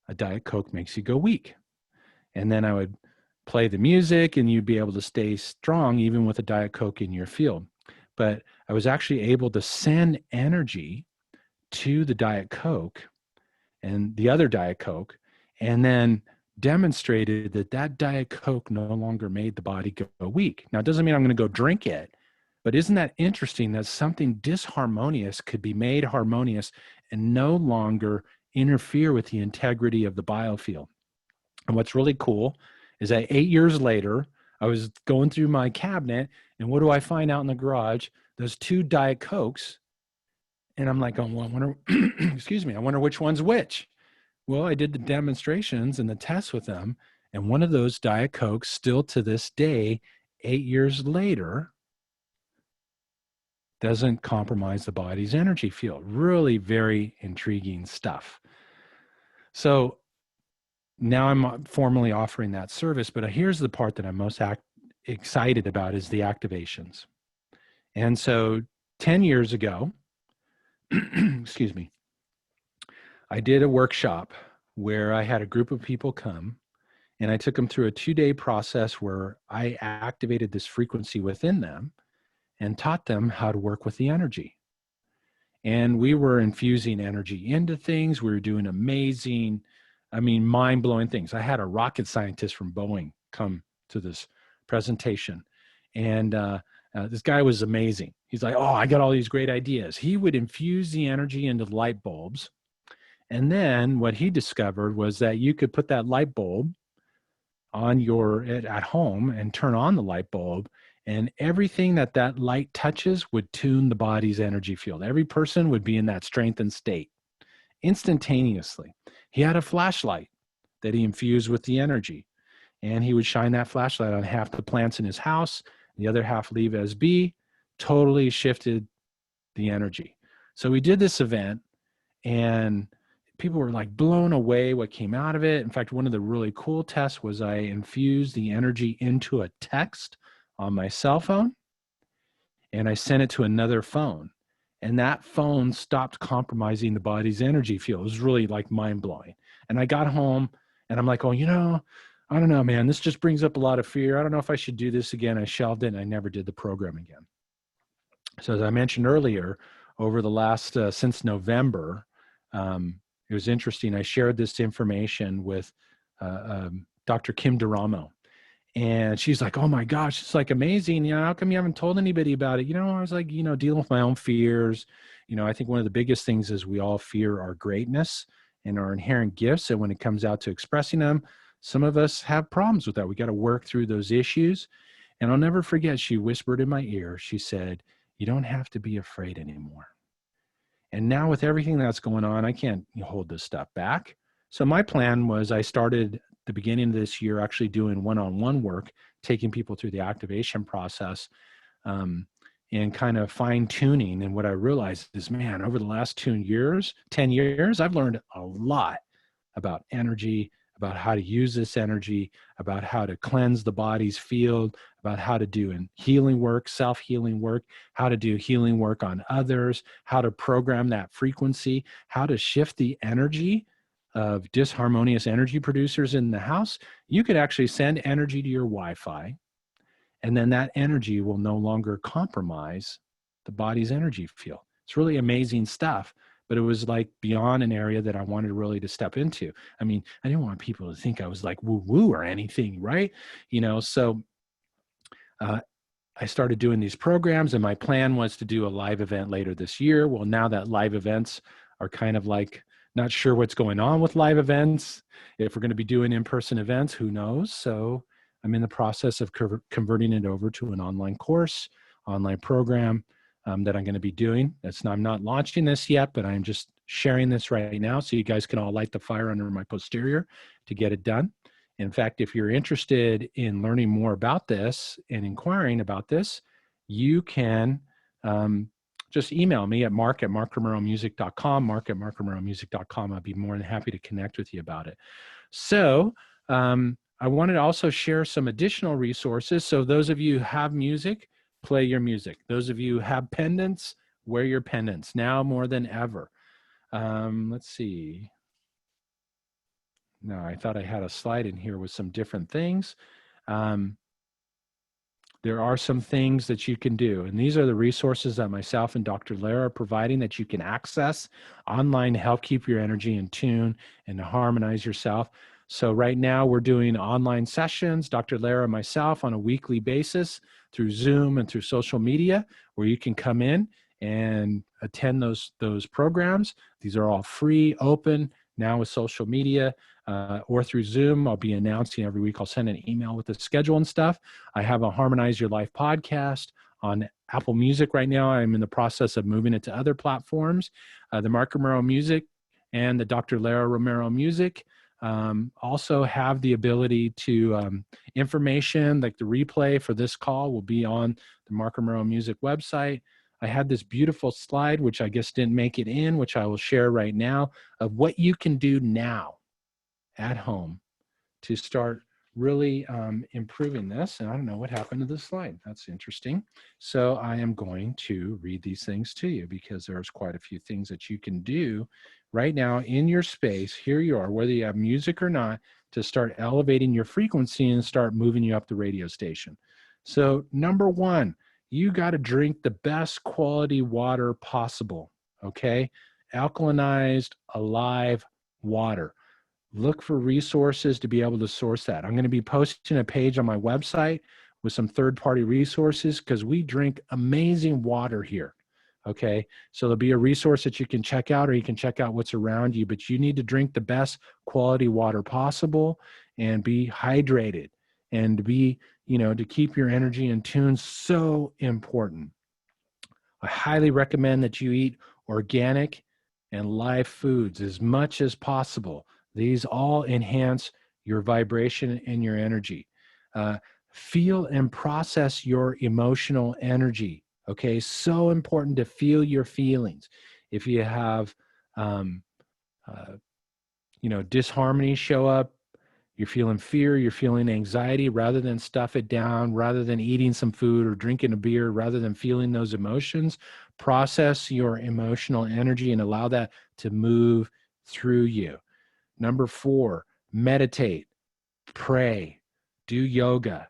a Diet Coke makes you go weak. And then I would play the music and you'd be able to stay strong even with a Diet Coke in your field. But I was actually able to send energy to the Diet Coke and the other Diet Coke, and then demonstrated that that Diet Coke no longer made the body go weak. Now, it doesn't mean I'm going to go drink it, but isn't that interesting that something disharmonious could be made harmonious and no longer interfere with the integrity of the biofield? And what's really cool is that 8 years later, I was going through my cabinet, and what do I find out in the garage? Those two Diet Cokes. And I'm like, oh, well, I wonder, excuse me, I wonder which one's which. Well, I did the demonstrations and the tests with them, and one of those Diet Cokes still to this day, 8 years later, doesn't compromise the body's energy field. Really very intriguing stuff. So now I'm formally offering that service, but here's the part that I'm most excited about is the activations. And so 10 years ago, excuse me, I did a workshop where I had a group of people come, and I took them through a 2-day process where I activated this frequency within them and taught them how to work with the energy. And we were infusing energy into things. We were doing amazing, mind-blowing things. I had a rocket scientist from Boeing come to this presentation, and this guy was amazing. He's like, oh, I got all these great ideas. He would infuse the energy into the light bulbs. And then what he discovered was that you could put that light bulb on at home and turn on the light bulb, and everything that light touches would tune the body's energy field. Every person would be in that strengthened state instantaneously. He had a flashlight that he infused with the energy, and he would shine that flashlight on half the plants in his house, the other half leave as be, totally shifted the energy. So we did this event, and people were like blown away what came out of it. In fact, one of the really cool tests was I infused the energy into a text on my cell phone, and I sent it to another phone. And that phone stopped compromising the body's energy field. It was really like mind-blowing. And I got home, and I'm like, oh, I don't know, man, this just brings up a lot of fear. I don't know if I should do this again. I shelved it, and I never did the program again. So as I mentioned earlier, over the last, since November, it was interesting. I shared this information with Dr. Kim Duramo, and she's like, oh my gosh, it's like amazing. How come you haven't told anybody about it? I was like, dealing with my own fears. I think one of the biggest things is we all fear our greatness and our inherent gifts. And when it comes out to expressing them, some of us have problems with that. We got to work through those issues. And I'll never forget, she whispered in my ear, she said, you don't have to be afraid anymore. And now with everything that's going on, I can't hold this stuff back. So my plan was I started the beginning of this year actually doing one-on-one work, taking people through the activation process and kind of fine tuning. And what I realized is, man, over the last 10 years, I've learned a lot about energy, about how to use this energy, about how to cleanse the body's field, about how to do healing work, self-healing work, how to do healing work on others, how to program that frequency, how to shift the energy of disharmonious energy producers in the house. You could actually send energy to your Wi-Fi, and then that energy will no longer compromise the body's energy field. It's really amazing stuff. But it was like beyond an area that I wanted really to step into. I didn't want people to think I was like woo-woo or anything, right? So I started doing these programs, and my plan was to do a live event later this year. Well, now that live events are kind of like, not sure what's going on with live events. If we're going to be doing in-person events, who knows? So I'm in the process of converting it over to an online course, online program, that I'm going to be doing. I'm not launching this yet, but I'm just sharing this right now so you guys can all light the fire under my posterior to get it done. In fact, if you're interested in learning more about this and inquiring about this, you can just email me at mark@markromero.com, mark@markromero.com. I'd be more than happy to connect with you about it. So I wanted to also share some additional resources. So those of you who have music, play your music. Those of you who have pendants, wear your pendants now more than ever. Let's see. No, I thought I had a slide in here with some different things. There are some things that you can do, and these are the resources that myself and Dr. Lara are providing that you can access online to help keep your energy in tune and to harmonize yourself. So right now we're doing online sessions, Dr. Lara and myself, on a weekly basis through Zoom and through social media, where you can come in and attend those programs. These are all free, open, now with social media or through Zoom. I'll be announcing every week. I'll send an email with the schedule and stuff. I have a Harmonize Your Life podcast on Apple Music right now. I'm in the process of moving it to other platforms. The Mark Romero Music and the Dr. Lara Romero Music also have the ability to information like the replay for this call will be on the Mark Romero Music website. I had this beautiful slide, which I guess didn't make it in, which I will share right now, of what you can do now at home to start really improving this. And I don't know what happened to the slide. That's interesting. So I am going to read these things to you because there's quite a few things that you can do right now in your space. Here you are, whether you have music or not, to start elevating your frequency and start moving you up the radio station. So number one, you got to drink the best quality water possible, okay? Alkalinized, alive water. Look for resources to be able to source that. I'm going to be posting a page on my website with some third-party resources because we drink amazing water here, okay? So there'll be a resource that you can check out, or you can check out what's around you, but you need to drink the best quality water possible and be hydrated and be, to keep your energy in tune, so important. I highly recommend that you eat organic and live foods as much as possible. These all enhance your vibration and your energy. Feel and process your emotional energy. Okay, so important to feel your feelings. If you have, disharmony show up, you're feeling fear, you're feeling anxiety, rather than stuff it down, rather than eating some food or drinking a beer, rather than feeling those emotions, process your emotional energy and allow that to move through you. Number 4, meditate, pray, do yoga,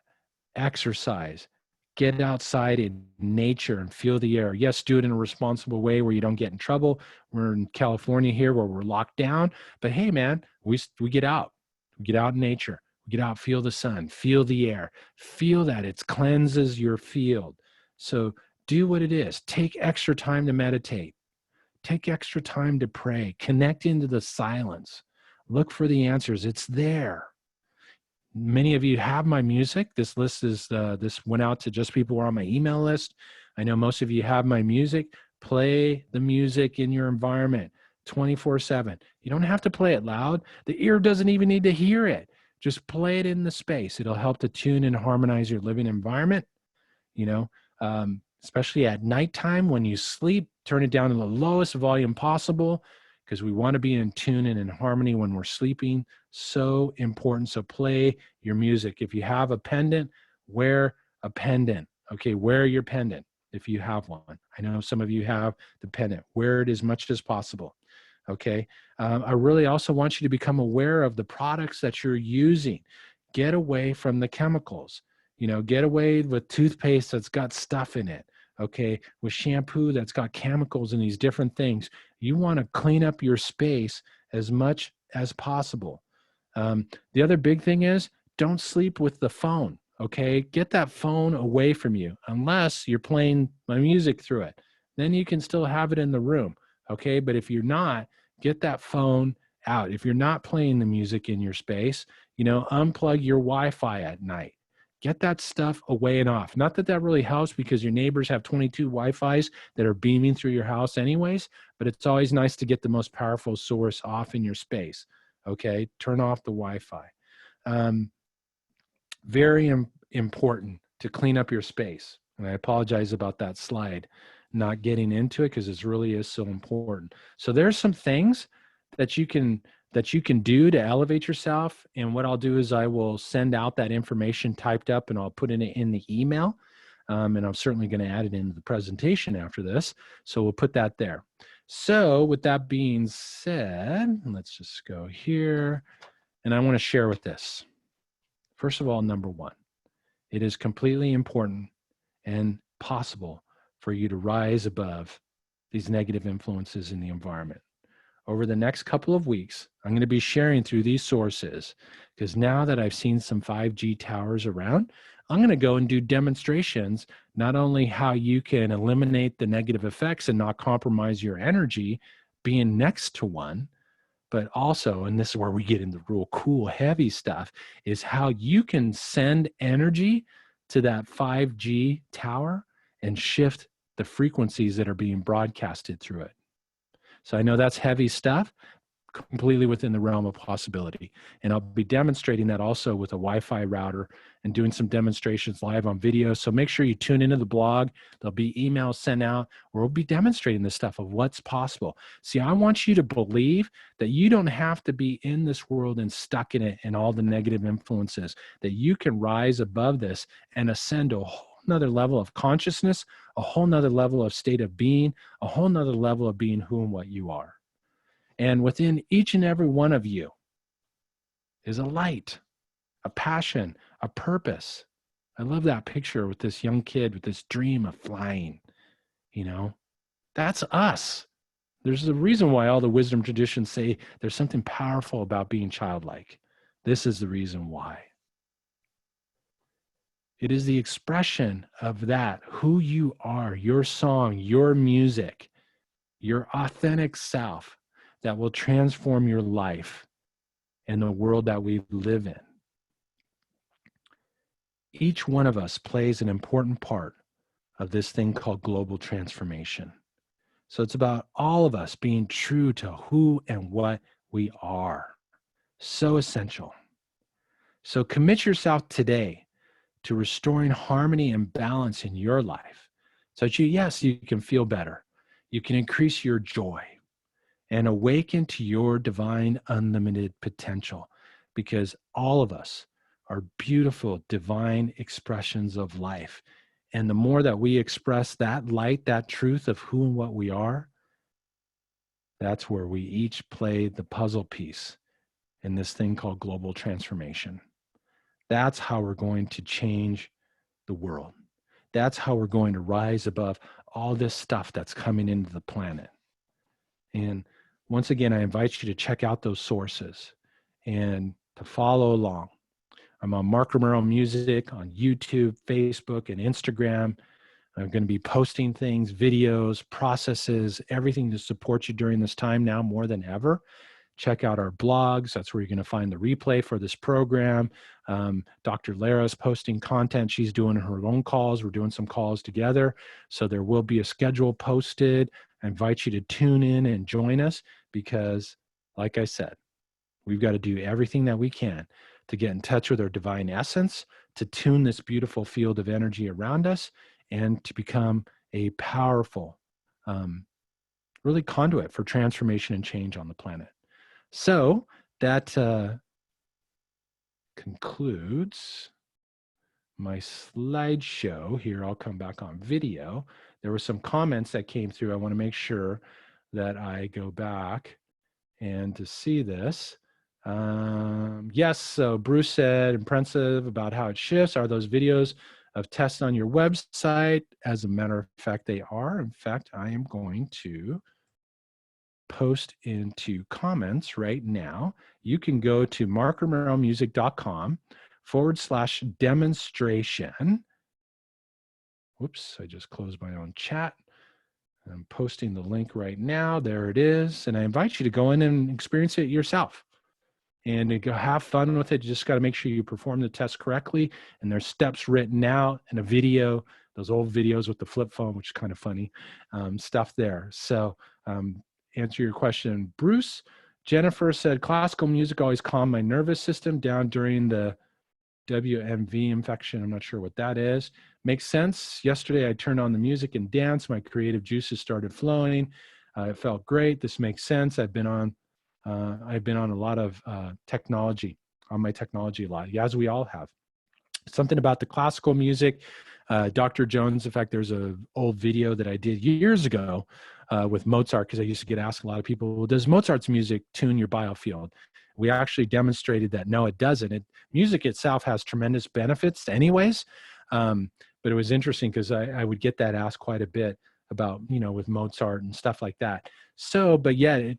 exercise, get outside in nature and feel the air. Yes, do it in a responsible way where you don't get in trouble. We're in California here where we're locked down, but hey, man, we get out. We get out in nature. We get out, feel the sun, feel the air, feel that it cleanses your field. So do what it is. Take extra time to meditate. Take extra time to pray. Connect into the silence. Look for the answers. It's there. Many of you have my music. This list is, this went out to just people who are on my email list. I know most of you have my music. Play the music in your environment 24/7. You don't have to play it loud. The ear doesn't even need to hear it. Just play it in the space. It'll help to tune and harmonize your living environment. Especially at nighttime when you sleep, turn it down to the lowest volume possible because we want to be in tune and in harmony when we're sleeping. So important. So play your music. If you have a pendant, wear a pendant. Okay, wear your pendant if you have one. I know some of you have the pendant. Wear it as much as possible. Okay, I really also want you to become aware of the products that you're using. Get away from the chemicals. Get away with toothpaste that's got stuff in it. Okay, with shampoo that's got chemicals and these different things. You want to clean up your space as much as possible. The other big thing is don't sleep with the phone. Okay, get that phone away from you unless you're playing my music through it. Then you can still have it in the room. Okay, but if you're not, get that phone out. If you're not playing the music in your space, unplug your Wi-Fi at night. Get that stuff away and off. Not that that really helps because your neighbors have 22 Wi-Fis that are beaming through your house anyways, but it's always nice to get the most powerful source off in your space. Okay, turn off the Wi-Fi. Very important to clean up your space. And I apologize about that slide, not getting into it because it really is so important. So there's some things that you can do to elevate yourself. And what I'll do is I will send out that information typed up and I'll put it in the email. And I'm certainly going to add it into the presentation after this. So we'll put that there. So with that being said, let's just go here. And I want to share with this. First of all, number 1, it is completely important and possible for you to rise above these negative influences in the environment. over the next couple of weeks, I'm going to be sharing through these sources, because now that I've seen some 5G towers around, I'm going to go and do demonstrations, not only how you can eliminate the negative effects and not compromise your energy being next to one, but also, and this is where we get into real cool, heavy stuff, is how you can send energy to that 5G tower and shift the frequencies that are being broadcasted through it. So I know that's heavy stuff, completely within the realm of possibility. And I'll be demonstrating that also with a Wi-Fi router and doing some demonstrations live on video. So make sure you tune into the blog. There'll be emails sent out where we'll be demonstrating this stuff of what's possible. See, I want you to believe that you don't have to be in this world and stuck in it and all the negative influences, that you can rise above this and ascend to a whole nother level of consciousness, a whole nother level of state of being, a whole nother level of being who and what you are. And within each and every one of you is a light, a passion, a purpose. I love that picture with this young kid with this dream of flying. You know, that's us. There's a reason why all the wisdom traditions say there's something powerful about being childlike. This is the reason why. It is the expression of that, who you are, your song, your music, your authentic self, that will transform your life and the world that we live in. Each one of us plays an important part of this thing called global transformation. So it's about all of us being true to who and what we are. So essential. So commit yourself today to restoring harmony and balance in your life, so that you can feel better. You can increase your joy and awaken to your divine unlimited potential, because all of us are beautiful divine expressions of life. And the more that we express that light, that truth of who and what we are, that's where we each play the puzzle piece in this thing called global transformation. That's how we're going to change the world. That's how we're going to rise above all this stuff that's coming into the planet. And once again, I invite you to check out those sources and to follow along. I'm on Mark Romero Music on YouTube, Facebook, and Instagram. I'm going to be posting things, videos, processes, everything to support you during this time now more than ever. Check out our blogs. That's where you're going to find the replay for this program. Dr. Lara's posting content. She's doing her own calls. We're doing some calls together. So there will be a schedule posted. I invite you to tune in and join us, because, like I said, we've got to do everything that we can to get in touch with our divine essence, to tune this beautiful field of energy around us, and to become a powerful, really conduit for transformation and change on the planet. So that concludes my slideshow here. I'll come back on video. There were some comments that came through. I want to make sure that I go back and to see this. Yes, so Bruce said, impressive about how it shifts. Are those videos of tests on your website? As a matter of fact, they are. In fact, I am going to post into comments right now. You can go to markromeromusic.com/demonstration. Whoops, I just closed my own chat. I'm posting the link right now. There it is. And I invite you to go in and experience it yourself and to go have fun with it. You just got to make sure you perform the test correctly. And there's steps written out and a video, those old videos with the flip phone, which is kind of funny stuff there. So answer your question, Bruce. Jennifer said, classical music always calmed my nervous system down during the WMV infection. I'm not sure what that is. Makes sense. Yesterday, I turned on the music and danced. My creative juices started flowing. It felt great. This makes sense. I've been on a lot of technology, on my technology a lot, as we all have. Something about the classical music. Dr. Jones, in fact, there's an old video that I did years ago with Mozart, because I used to get asked a lot of people, well, does Mozart's music tune your biofield? We actually demonstrated that no, it doesn't. Music itself has tremendous benefits anyways, but it was interesting because I would get that asked quite a bit about, with Mozart and stuff like that. So, but yeah,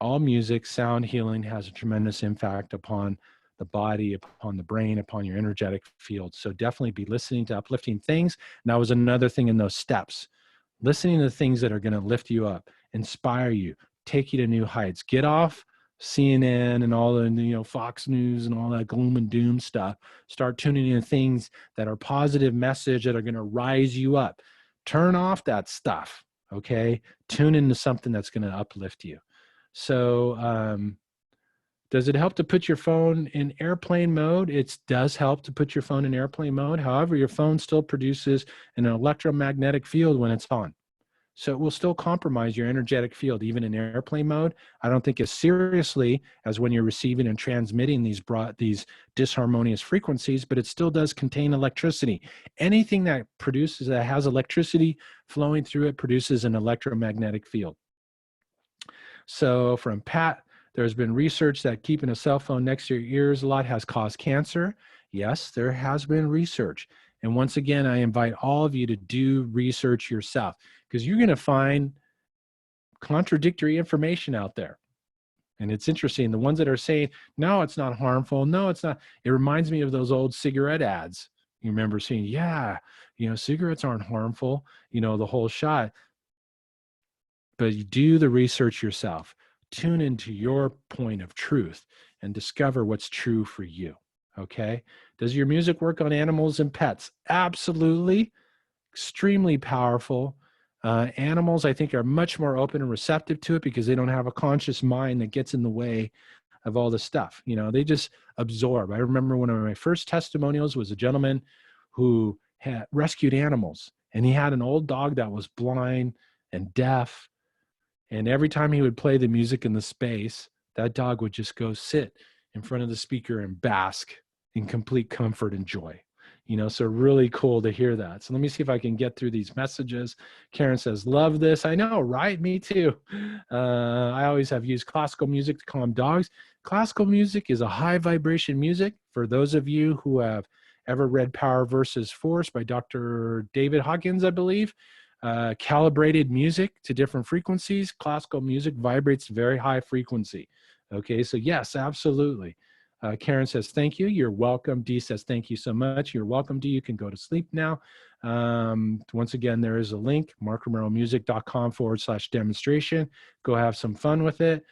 All music, sound healing has a tremendous impact upon the body, upon the brain, upon your energetic field. So definitely be listening to uplifting things. And that was another thing in those steps. Listening to things that are going to lift you up, inspire you, take you to new heights. Get off CNN and all the Fox News and all that gloom and doom stuff. Start tuning in things that are positive message that are going to rise you up. Turn off that stuff. Okay, tune into something that's going to uplift you. So, does it help to put your phone in airplane mode? It does help to put your phone in airplane mode. However, your phone still produces an electromagnetic field when it's on. So it will still compromise your energetic field, even in airplane mode. I don't think as seriously as when you're receiving and transmitting these disharmonious frequencies, but it still does contain electricity. Anything that has electricity flowing through it produces an electromagnetic field. So from Pat, there's been research that keeping a cell phone next to your ears a lot has caused cancer. Yes, there has been research. And once again, I invite all of you to do research yourself, because you're going to find contradictory information out there. And it's interesting. The ones that are saying, no, it's not harmful. No, it's not. It reminds me of those old cigarette ads. You remember seeing, cigarettes aren't harmful, the whole shot. But you do the research yourself. Tune into your point of truth and discover what's true for you. Okay. Does your music work on animals and pets? Absolutely. Extremely powerful. Animals, I think, are much more open and receptive to it because they don't have a conscious mind that gets in the way of all the stuff. They just absorb. I remember one of my first testimonials was a gentleman who had rescued animals, and he had an old dog that was blind and deaf. And every time he would play the music in the space, that dog would just go sit in front of the speaker and bask in complete comfort and joy. So really cool to hear that. So let me see if I can get through these messages. Karen says, love this. I know, right? Me too. I always have used classical music to calm dogs. Classical music is a high vibration music. For those of you who have ever read Power versus Force by Dr. David Hawkins, I believe, calibrated music to different frequencies. Classical music vibrates very high frequency. Okay, so yes, absolutely. Karen says, thank you. You're welcome. Dee says, thank you so much. You're welcome, Dee. You can go to sleep now. Once again, there is a link, markromeromusic.com/demonstration. Go have some fun with it.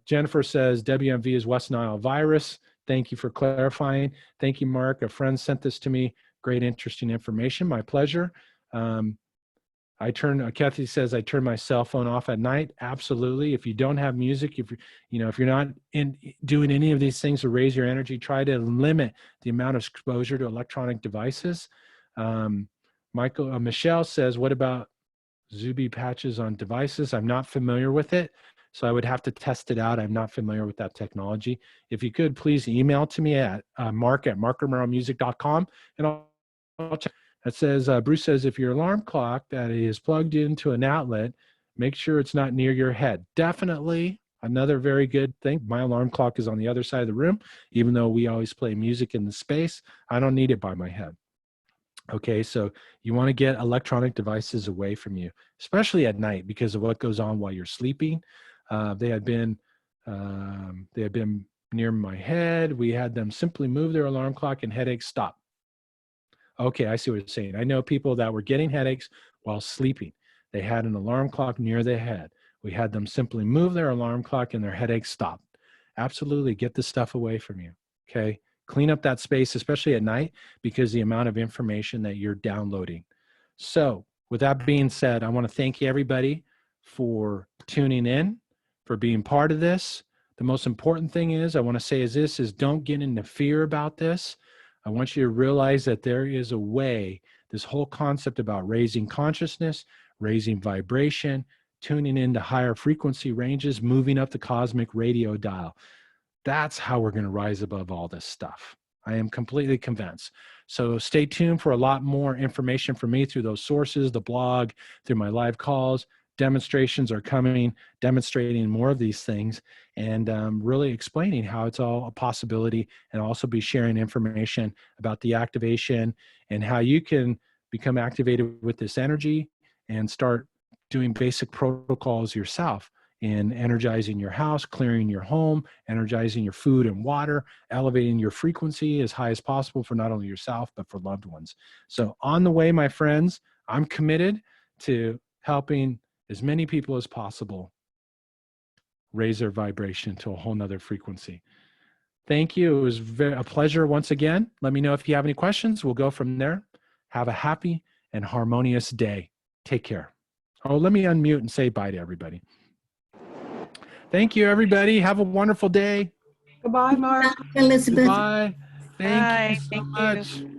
Jennifer says, WMV is West Nile virus. Thank you for clarifying. Thank you, Mark. A friend sent this to me. Great, interesting information. My pleasure. Kathy says, I turn my cell phone off at night. Absolutely. If you don't have music, if you're not doing any of these things to raise your energy, try to limit the amount of exposure to electronic devices. Michelle says, what about Zuby patches on devices? I'm not familiar with it, so I would have to test it out. I'm not familiar with that technology. If you could, please email to me at mark@markromeromusic.com, and I'll check. It says, Bruce says, if your alarm clock that is plugged into an outlet, make sure it's not near your head. Definitely another very good thing. My alarm clock is on the other side of the room. Even though we always play music in the space, I don't need it by my head. Okay, so you want to get electronic devices away from you, especially at night, because of what goes on while you're sleeping. They had been near my head. We had them simply move their alarm clock and headaches stop. Okay, I see what you're saying. I know people that were getting headaches while sleeping. They had an alarm clock near their head. We had them simply move their alarm clock and their headaches stopped. Absolutely, get this stuff away from you, okay? Clean up that space, especially at night, because the amount of information that you're downloading. So with that being said, I want to thank everybody for tuning in, for being part of this. The most important thing is, I want to say is don't get into fear about this. I want you to realize that there is a way, this whole concept about raising consciousness, raising vibration, tuning into higher frequency ranges, moving up the cosmic radio dial. That's how we're going to rise above all this stuff. I am completely convinced. So stay tuned for a lot more information from me through those sources, the blog, through my live calls. Demonstrations are coming, demonstrating more of these things, and really explaining how it's all a possibility, and also be sharing information about the activation and how you can become activated with this energy and start doing basic protocols yourself in energizing your house, clearing your home, energizing your food and water, elevating your frequency as high as possible for not only yourself, but for loved ones. So on the way, my friends, I'm committed to helping as many people as possible raise their vibration to a whole nother frequency. Thank you. It was a pleasure once again. Let me know if you have any questions. We'll go from there. Have a happy and harmonious day. Take care. Oh, let me unmute and say bye to everybody. Thank you, everybody. Have a wonderful day. Goodbye, Mark. Elizabeth. Bye. Thank you so Thank you. much.